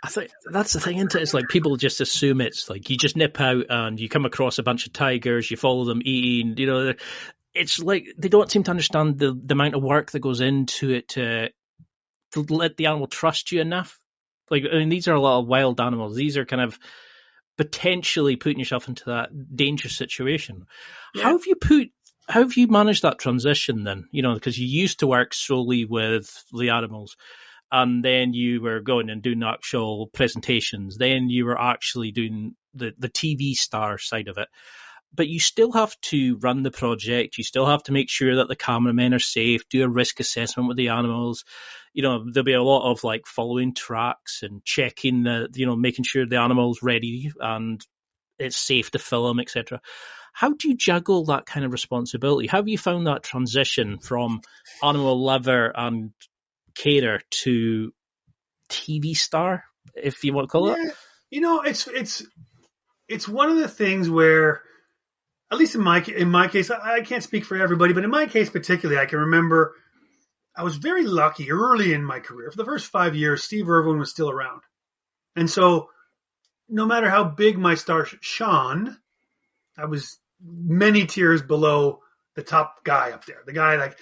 [SPEAKER 2] I think that's the thing, isn't it? It's like people just assume it's like you just nip out and you come across a bunch of tigers, you follow them eating, it's like they don't seem to understand the amount of work that goes into it to let the animal trust you enough. Like, I mean, these are a lot of wild animals. These are kind of potentially putting yourself into that dangerous situation. Yeah. How have you managed that transition then? Because you used to work solely with the animals, and then you were going and doing actual presentations. Then you were actually doing the TV star side of it. But you still have to run the project. You still have to make sure that the cameramen are safe, do a risk assessment with the animals. There'll be a lot of like following tracks and checking making sure the animal's ready and it's safe to film, etc. How do you juggle that kind of responsibility? How have you found that transition from animal lover and carer to TV star, if you want to call it?
[SPEAKER 3] It's one of the things where, at least in my case, I can't speak for everybody, but in my case particularly, I can remember I was very lucky early in my career. For the first 5 years, Steve Irwin was still around. And so no matter how big my star shone, I was many tiers below the top guy up there. The guy,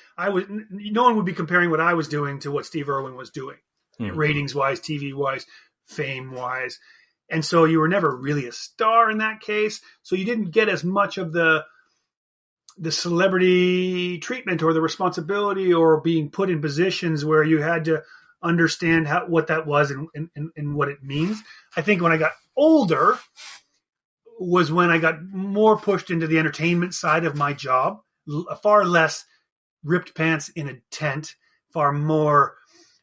[SPEAKER 3] no one would be comparing what I was doing to what Steve Irwin was doing, ratings-wise, TV-wise, fame-wise. And so you were never really a star in that case. So you didn't get as much of the celebrity treatment or the responsibility or being put in positions where you had to understand what that was and what it means. I think when I got older, was when I got more pushed into the entertainment side of my job, far less ripped pants in a tent, far more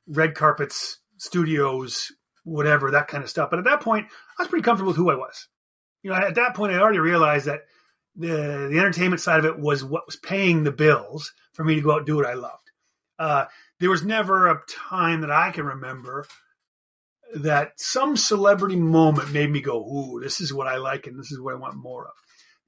[SPEAKER 3] red carpets, studios, whatever, that kind of stuff. But at that point, I was pretty comfortable with who I was. At that point, I already realized that the entertainment side of it was what was paying the bills for me to go out and do what I loved. There was never a time that I can remember that some celebrity moment made me go, ooh, this is what I like and this is what I want more of.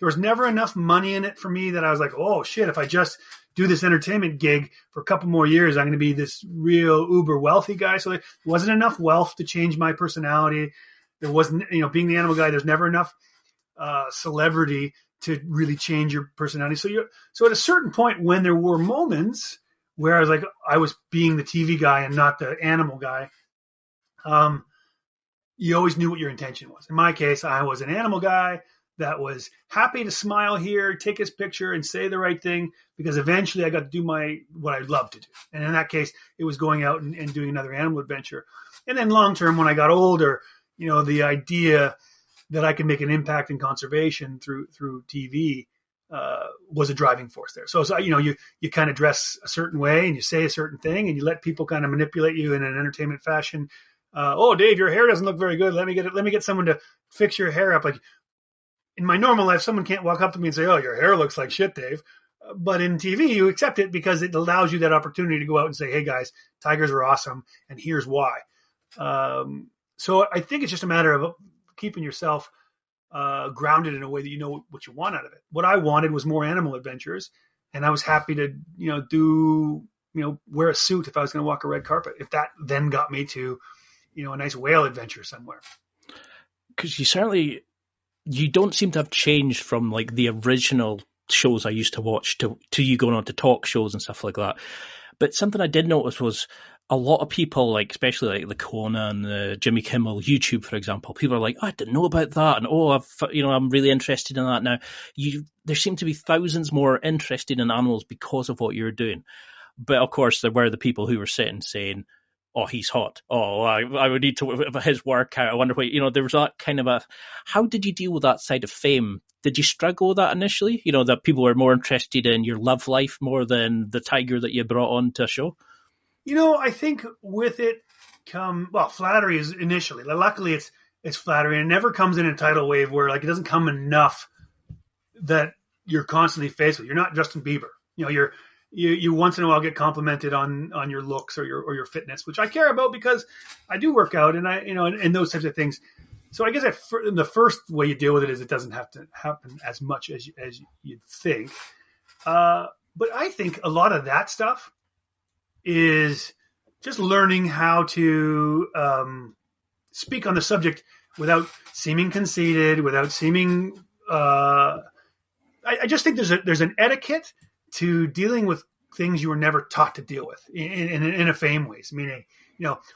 [SPEAKER 3] There was never enough money in it for me that I was like, oh shit, if I just do this entertainment gig for a couple more years, I'm going to be this real uber wealthy guy. So there wasn't enough wealth to change my personality. There wasn't, being the animal guy, there's never enough celebrity to really change your personality. So at a certain point when there were moments where I was like, I was being the TV guy and not the animal guy, you always knew what your intention was. In my case, I was an animal guy that was happy to smile here, take his picture and say the right thing, because eventually I got to do what I love to do. And in that case, it was going out and doing another animal adventure. And then long term, when I got older, the idea that I could make an impact in conservation through TV was a driving force there. So you kind of dress a certain way and you say a certain thing and you let people kind of manipulate you in an entertainment fashion. Oh, Dave, your hair doesn't look very good. Let me get someone to fix your hair up. Like in my normal life, someone can't walk up to me and say, oh, your hair looks like shit, Dave. But in TV, you accept it because it allows you that opportunity to go out and say, hey guys, tigers are awesome. And here's why. So I think it's just a matter of keeping yourself grounded in a way that you know what you want out of it. What I wanted was more animal adventures, and I was happy to wear a suit if I was going to walk a red carpet. If that then got me to a nice whale adventure somewhere.
[SPEAKER 2] Because you don't seem to have changed from like the original shows I used to watch to you going on to talk shows and stuff like that. But something I did notice was a lot of people, like especially like the Conan, the Jimmy Kimmel, YouTube, for example, people are like, oh, I didn't know about that, and I'm really interested in that now. There seem to be thousands more interested in animals because of what you're doing. But of course, there were the people who were sitting saying, oh, he's hot. Oh, I would need to his workout. I wonder what, there was that kind of how did you deal with that side of fame? Did you struggle with that initially? That people were more interested in your love life more than the tiger that you brought on to a show?
[SPEAKER 3] I think with it flattery is initially. Luckily, it's flattery, and it never comes in a tidal wave where like it doesn't come enough that you're constantly faced with. You're not Justin Bieber. You once in a while get complimented on your looks or your fitness, which I care about because I do work out and and those types of things. So I guess the first way you deal with it is it doesn't have to happen as much as you'd think. But I think a lot of that stuff is just learning how to speak on the subject without seeming conceited, without seeming. I just think there's an etiquette to dealing with things you were never taught to deal with in a fame ways. Meaning,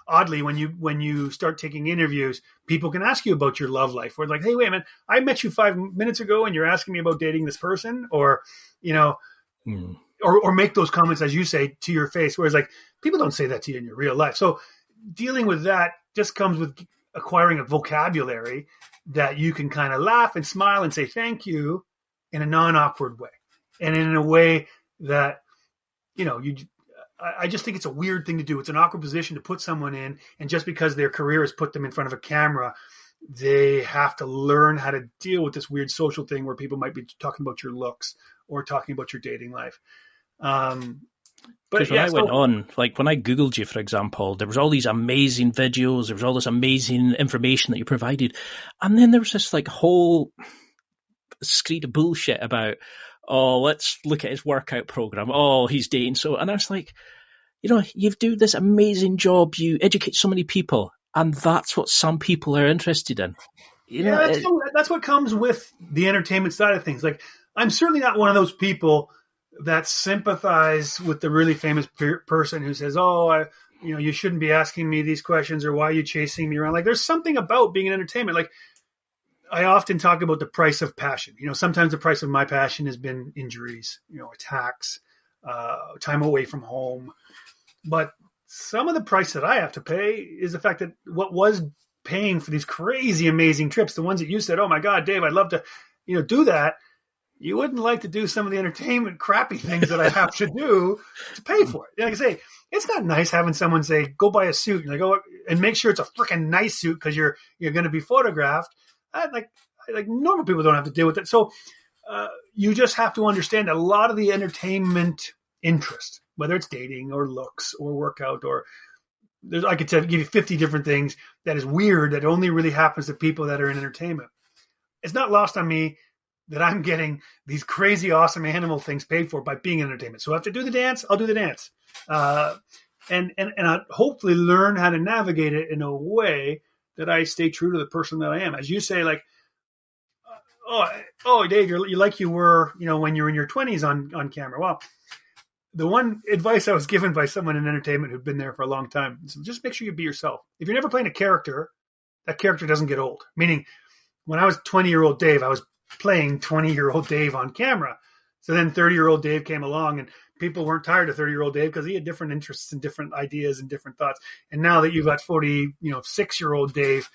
[SPEAKER 3] oddly, when you start taking interviews, people can ask you about your love life. Or like, hey, wait a minute, I met you 5 minutes ago, and you're asking me about dating this person, or or make those comments, as you say, to your face. Whereas like people don't say that to you in your real life. So dealing with that just comes with acquiring a vocabulary that you can kind of laugh and smile and say thank you in a non-awkward way. And in a way that, I just think it's a weird thing to do. It's an awkward position to put someone in. And just because their career has put them in front of a camera, they have to learn how to deal with this weird social thing where people might be talking about your looks or talking about your dating life. But
[SPEAKER 2] when I went on, like when I Googled you, for example, there was all these amazing videos. There was all this amazing information that you provided. And then there was this like whole screed of bullshit about, oh, let's look at his workout program. Oh, he's dating. And I was like, you do this amazing job. You educate so many people. And that's what some people are interested in.
[SPEAKER 3] That's what comes with the entertainment side of things. Like, I'm certainly not one of those people that sympathize with the really famous person who says, oh, you shouldn't be asking me these questions, or why are you chasing me around? Like, there's something about being in entertainment. Like, I often talk about the price of passion. Sometimes the price of my passion has been injuries, attacks, time away from home. But some of the price that I have to pay is the fact that what was paying for these crazy, amazing trips, the ones that you said, oh my God, Dave, I'd love to, do that. You wouldn't like to do some of the entertainment crappy things that I have to do to pay for it. Like I say, it's not nice having someone say, go buy a suit and go and make sure it's a freaking nice suit because you're going to be photographed. Like normal people don't have to deal with it. So you just have to understand a lot of the entertainment interest, whether it's dating or looks or workout or I could give you 50 different things that is weird that only really happens to people that are in entertainment. It's not lost on me that I'm getting these crazy, awesome animal things paid for by being in entertainment. So if I have to do the dance, I'll do the dance. And I'll hopefully learn how to navigate it in a way that I stay true to the person that I am. As you say, like, oh, Dave, you're like you were, when you're in your 20s on camera. Well, the one advice I was given by someone in entertainment who'd been there for a long time is just make sure you be yourself. If you're never playing a character, that character doesn't get old. Meaning, when I was 20-year-old Dave, I was playing 20-year-old Dave on camera. So then 30-year-old Dave came along and people weren't tired of 30-year-old Dave because he had different interests and different ideas and different thoughts. And now that you've got 6-year-old Dave,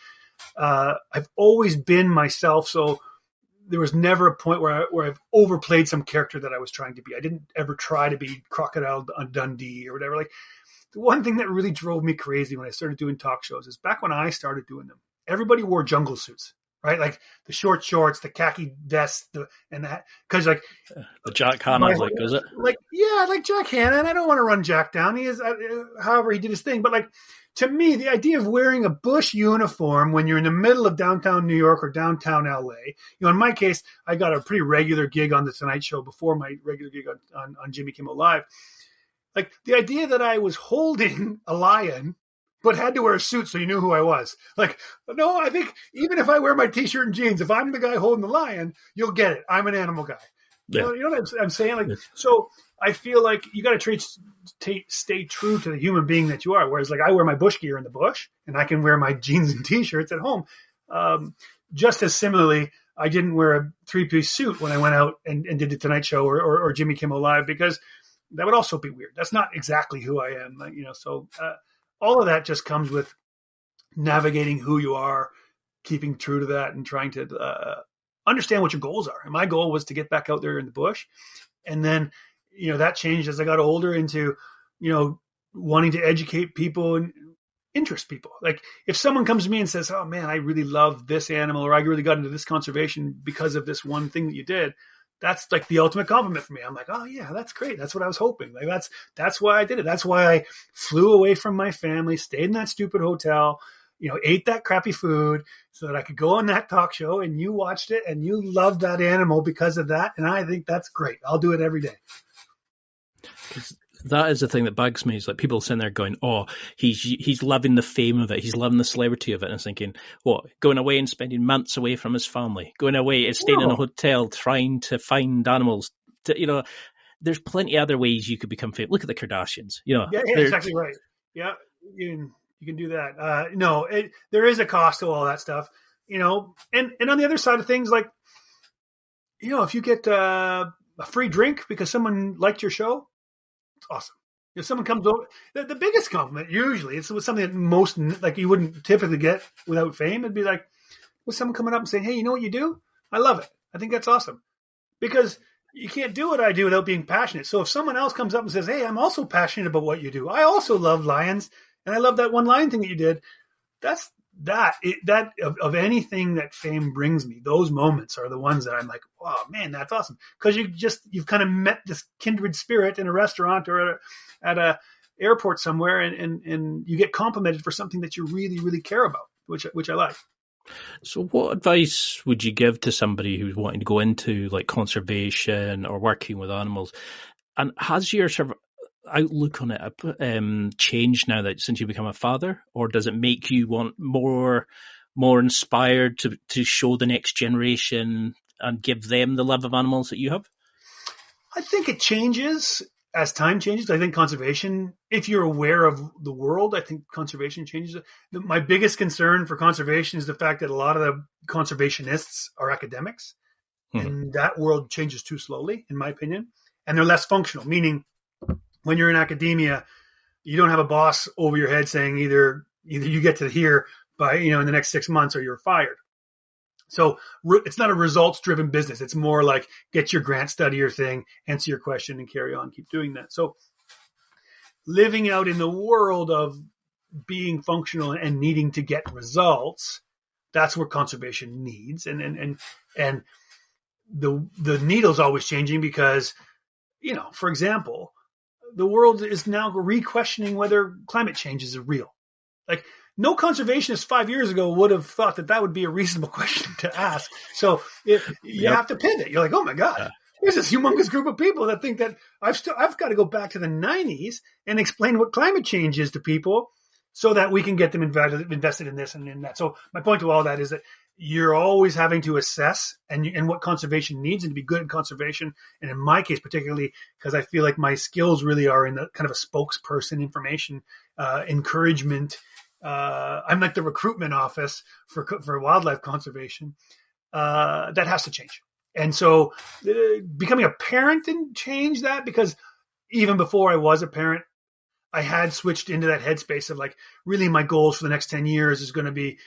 [SPEAKER 3] I've always been myself. So there was never a point where I've overplayed some character that I was trying to be. I didn't ever try to be Crocodile Dundee or whatever. Like, the one thing that really drove me crazy when I started doing talk shows is back when I started doing them, everybody wore jungle suits. Right, like the short shorts, the khaki vest, because like
[SPEAKER 2] the Jack Hanna, like, is it?
[SPEAKER 3] Like, yeah, like Jack Hanna. And I don't want to run Jack down. He is, however, he did his thing. But like, to me, the idea of wearing a Bush uniform when you're in the middle of downtown New York or downtown LA, in my case, I got a pretty regular gig on the Tonight Show before my regular gig on Jimmy Kimmel Live. Like, the idea that I was holding a lion but had to wear a suit so you knew who I was. Like, no, I think even if I wear my T-shirt and jeans, if I'm the guy holding the lion, you'll get it. I'm an animal guy. Yeah. You know what I'm saying? Like, so I feel like you got to stay true to the human being that you are. Whereas, like, I wear my bush gear in the bush, and I can wear my jeans and T-shirts at home. Just as similarly, I didn't wear a 3-piece suit when I went out and did the Tonight Show or Jimmy Kimmel Live, because that would also be weird. That's not exactly who I am. So. All of that just comes with navigating who you are, keeping true to that, and trying to understand what your goals are. And my goal was to get back out there in the bush. And then, that changed as I got older into, wanting to educate people and interest people. Like, if someone comes to me and says, oh man, I really love this animal, or I really got into this conservation because of this one thing that you did, that's like the ultimate compliment for me. I'm like, oh yeah, that's great. That's what I was hoping. Like, that's why I did it. That's why I flew away from my family, stayed in that stupid hotel, ate that crappy food so that I could go on that talk show, and you watched it and you loved that animal because of that. And I think that's great. I'll do it every day.
[SPEAKER 2] That is the thing that bugs me, is like people sitting there going, oh, he's loving the fame of it. He's loving the celebrity of it. And thinking, what, going away and spending months away from his family, going away and staying in a hotel, trying to find animals. There's plenty of other ways you could become famous. Look at the Kardashians.
[SPEAKER 3] Yeah, exactly right. Yeah, you can do that. There is a cost to all that stuff, and on the other side of things, like, if you get a free drink because someone liked your show, awesome. If someone comes over, the biggest compliment usually, it's something that most, like, you wouldn't typically get without fame. It'd be like, with someone coming up and saying, hey, you know what you do? I love it. I think that's awesome. Because you can't do what I do without being passionate. So if someone else comes up and says, hey, I'm also passionate about what you do. I also love lions, and I love that one lion thing that you did. That's of anything that fame brings me, those moments are the ones that I'm like, wow, man, that's awesome. Because you've kind of met this kindred spirit in a restaurant or at a airport somewhere, and you get complimented for something that you really, really care about, which I like.
[SPEAKER 2] So what advice would you give to somebody who's wanting to go into like conservation or working with animals? And has your sort of outlook on it changed now that since you become a father, or does it make you want more inspired to show the next generation and give them the love of animals that you have?
[SPEAKER 3] I think it changes as time changes. I think conservation, if you're aware of the world, I think conservation changes. My biggest concern for conservation is the fact that a lot of the conservationists are academics, and that world changes too slowly, in my opinion, and they're less functional, meaning when you're in academia, you don't have a boss over your head saying either you get to here by, in the next 6 months or you're fired. So it's not a results driven business. It's more like get your grant, study your thing, answer your question, and carry on, keep doing that. So living out in the world of being functional and needing to get results, that's where conservation needs. And the needle's always changing because, for example, the world is now re-questioning whether climate change is real. Like, no conservationist 5 years ago would have thought that would be a reasonable question to ask. So you have to pivot. You're like, oh my God, there's this humongous group of people that think that I've got to go back to the 90s and explain what climate change is to people so that we can get them invested in this and in that. So my point to all that is that you're always having to assess and what conservation needs and to be good at conservation. And in my case, particularly because I feel like my skills really are in the kind of a spokesperson, information, encouragement. I'm like the recruitment office for wildlife conservation. That has to change. And so becoming a parent didn't change that, because even before I was a parent, I had switched into that headspace of like, really my goals for the next 10 years is going to be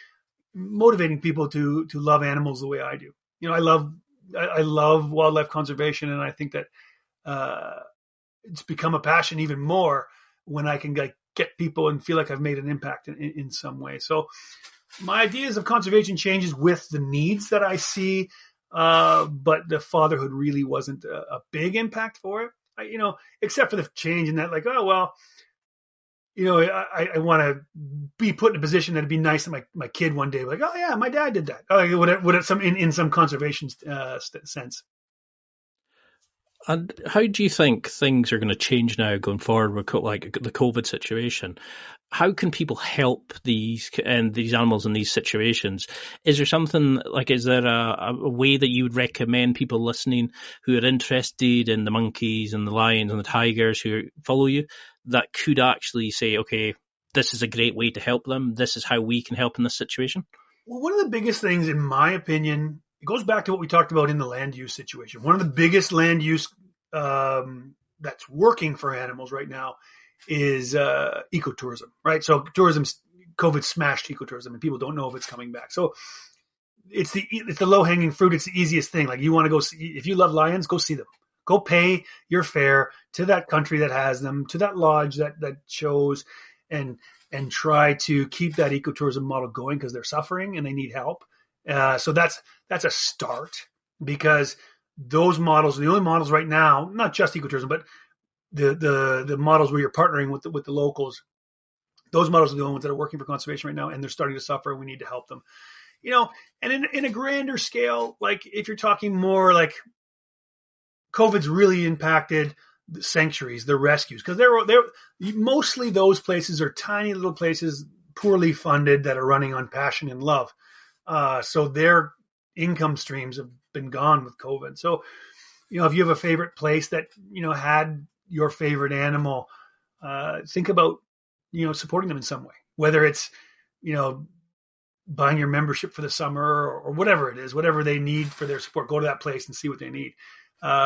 [SPEAKER 3] motivating people to love animals the way I do. I love wildlife conservation, and I think that it's become a passion even more when I can get people and feel like I've made an impact in some way. So my ideas of conservation changes with the needs that I see, but the fatherhood really wasn't a big impact for it. Except for the change in that, like, oh well, I want to be put in a position that'd be nice that my kid one day, like, oh yeah, my dad did that. Would it in some conservation sense.
[SPEAKER 2] And how do you think things are going to change now going forward with the COVID situation? How can people help these animals in these situations? Is there something is there a way that you would recommend people listening who are interested in the monkeys and the lions and the tigers who follow you that could actually say, okay, this is a great way to help them. This is how we can help in this situation?
[SPEAKER 3] Well, one of the biggest things, in my opinion, it goes back to what we talked about in the land use situation. One of the biggest land use that's working for animals right now is ecotourism, right? So COVID smashed ecotourism, and people don't know if it's coming back. So it's the low hanging fruit. It's the easiest thing. Like, you want to go see, if you love lions, go see them. Go pay your fare to that country that has them, to that lodge that shows, and try to keep that ecotourism model going, because they're suffering and they need help. So that's a start, because those models are the only models right now, not just ecotourism, but the models where you're partnering with the locals. Those models are the only ones that are working for conservation right now, and they're starting to suffer. We need to help them. And in a grander scale, like if you're talking more like COVID's really impacted the sanctuaries, the rescues, because they're mostly, those places are tiny little places, poorly funded, that are running on passion and love. So their income streams have been gone with COVID. So, if you have a favorite place that, had your favorite animal, think about, supporting them in some way, whether it's, buying your membership for the summer or whatever it is, whatever they need for their support, go to that place and see what they need.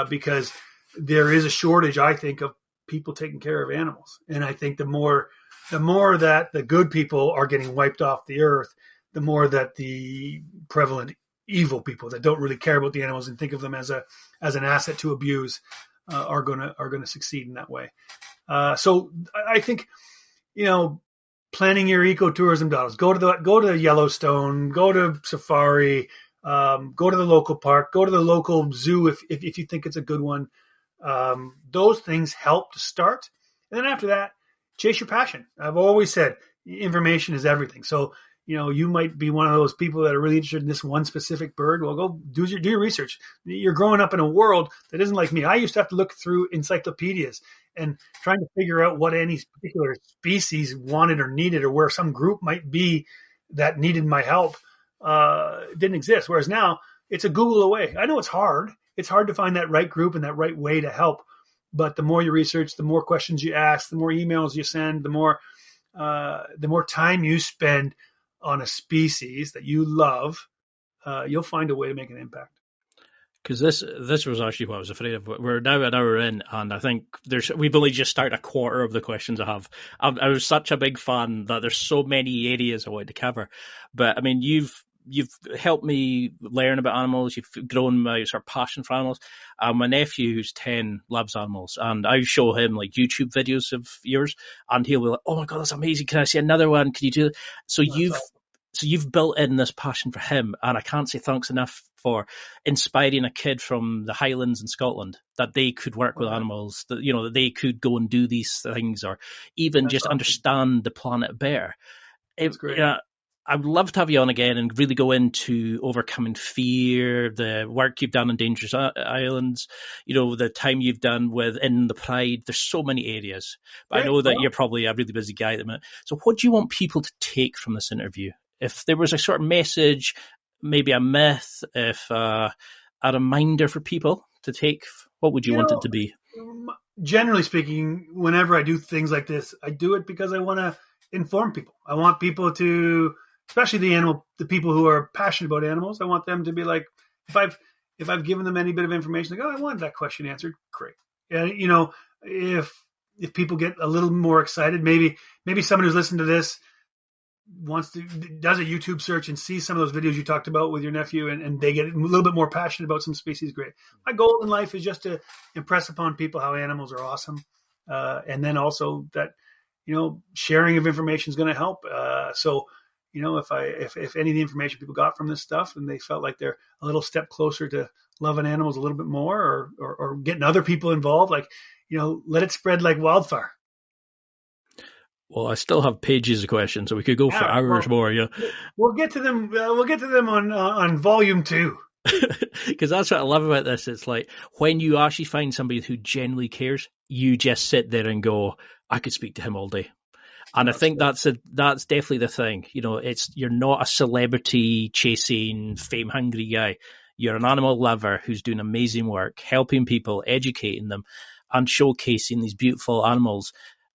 [SPEAKER 3] Because there is a shortage, I think, of people taking care of animals. And I think the more that the good people are getting wiped off the earth, the more that the prevalent evil people that don't really care about the animals and think of them as an asset to abuse are gonna succeed in that way. So I think, planning your ecotourism dollars, go to Yellowstone, go to safari, go to the local park, go to the local zoo if you think it's a good one. Those things help to start, and then after that, chase your passion. I've always said information is everything. So, you might be one of those people that are really interested in this one specific bird. Well, go do your research. You're growing up in a world that isn't like me. I used to have to look through encyclopedias and trying to figure out what any particular species wanted or needed, or where some group might be that needed my help. It didn't exist. Whereas now it's a Google away. I know it's hard. It's hard to find that right group and that right way to help. But the more you research, the more questions you ask, the more emails you send, the more time you spend on a species that you love, you'll find a way to make an impact.
[SPEAKER 2] Because this was actually what I was afraid of. We're now an hour in, and I think we've only just started a quarter of the questions I have. I was such a big fan that there's so many areas I wanted to cover. But I mean, you've helped me learn about animals. You've grown my sort of passion for animals. My nephew, who's 10, loves animals, and I show him like YouTube videos of yours, and he'll be like, "Oh my god, that's amazing! Can I see another one? Can you do it?" So you've built in this passion for him, and I can't say thanks enough for inspiring a kid from the Highlands in Scotland that they could work with animals, that they could go and do these things, or even just understand the planet better.
[SPEAKER 3] That's great.
[SPEAKER 2] I would love to have you on again and really go into overcoming fear, the work you've done on Dangerous Islands, the time you've done in the Pride. There's so many areas, but I know that you're probably a really busy guy at the minute. So what do you want people to take from this interview? If there was a sort of message, maybe a myth, if a reminder for people to take, what would you want it to be?
[SPEAKER 3] Generally speaking, whenever I do things like this, I do it because I want to inform people. I want people to, especially the people who are passionate about animals, I want them to be like, if I've given them any bit of information, like, oh, I wanted that question answered, great. If people get a little more excited, maybe someone who's listened to this does a YouTube search and sees some of those videos you talked about with your nephew, and they get a little bit more passionate about some species, great. My goal in life is just to impress upon people how animals are awesome, and then also that sharing of information is going to help. So if any of the information people got from this stuff and they felt like they're a little step closer to loving animals a little bit more, or getting other people involved, let it spread like wildfire.
[SPEAKER 2] Well, I still have pages of questions, so we could go for hours more. Yeah,
[SPEAKER 3] we'll get to them. We'll get to them on volume 2.
[SPEAKER 2] Because that's what I love about this. It's like when you actually find somebody who genuinely cares, you just sit there and go, "I could speak to him all day." And I think that's definitely the thing. You're not a celebrity chasing, fame hungry guy. You're an animal lover who's doing amazing work, helping people, educating them, and showcasing these beautiful animals.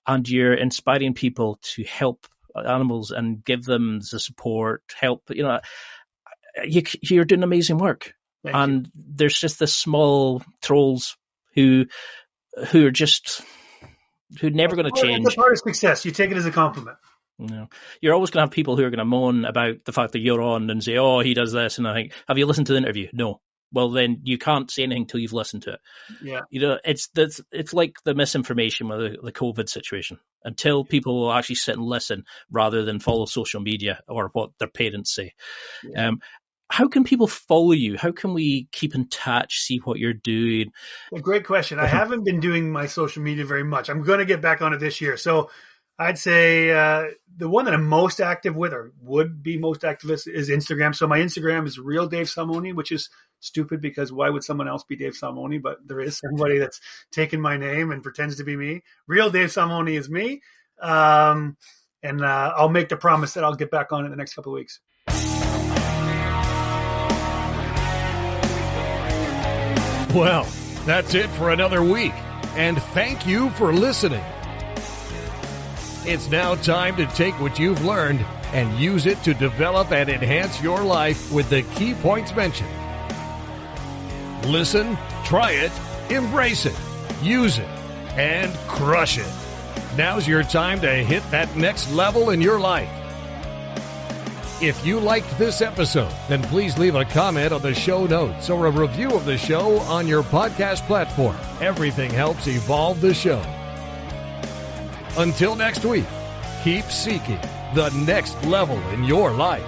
[SPEAKER 2] And you're inspiring people to help animals and give them the support, help. You're doing amazing work. And there's just this small trolls who are just who're never going to change.
[SPEAKER 3] It's a part of success. You take it as a compliment.
[SPEAKER 2] You're always going to have people who are going to moan about the fact that you're on and say, "Oh, he does this," and I think, "Have you listened to the interview?" No. Well, then you can't say anything until you've listened to it.
[SPEAKER 3] Yeah.
[SPEAKER 2] It's like the misinformation with the COVID situation. Until people will actually sit and listen rather than follow social media or what their parents say. Yeah. How can people follow you? How can we keep in touch, see what you're doing?
[SPEAKER 3] A great question. I haven't been doing my social media very much. I'm going to get back on it this year. So I'd say the one that I'm most active with, or would be most active with, is Instagram. So my Instagram is Real Dave Salmoni, which is stupid because why would someone else be Dave Salmoni? But there is somebody that's taken my name and pretends to be me. Real Dave Salmoni is me. And I'll make the promise that I'll get back on it in the next couple of weeks.
[SPEAKER 1] Well, that's it for another week. And thank you for listening. It's now time to take what you've learned and use it to develop and enhance your life with the key points mentioned. Listen, try it, embrace it, use it, and crush it. Now's your time to hit that next level in your life. If you liked this episode, then please leave a comment on the show notes or a review of the show on your podcast platform. Everything helps evolve the show. Until next week, keep seeking the next level in your life.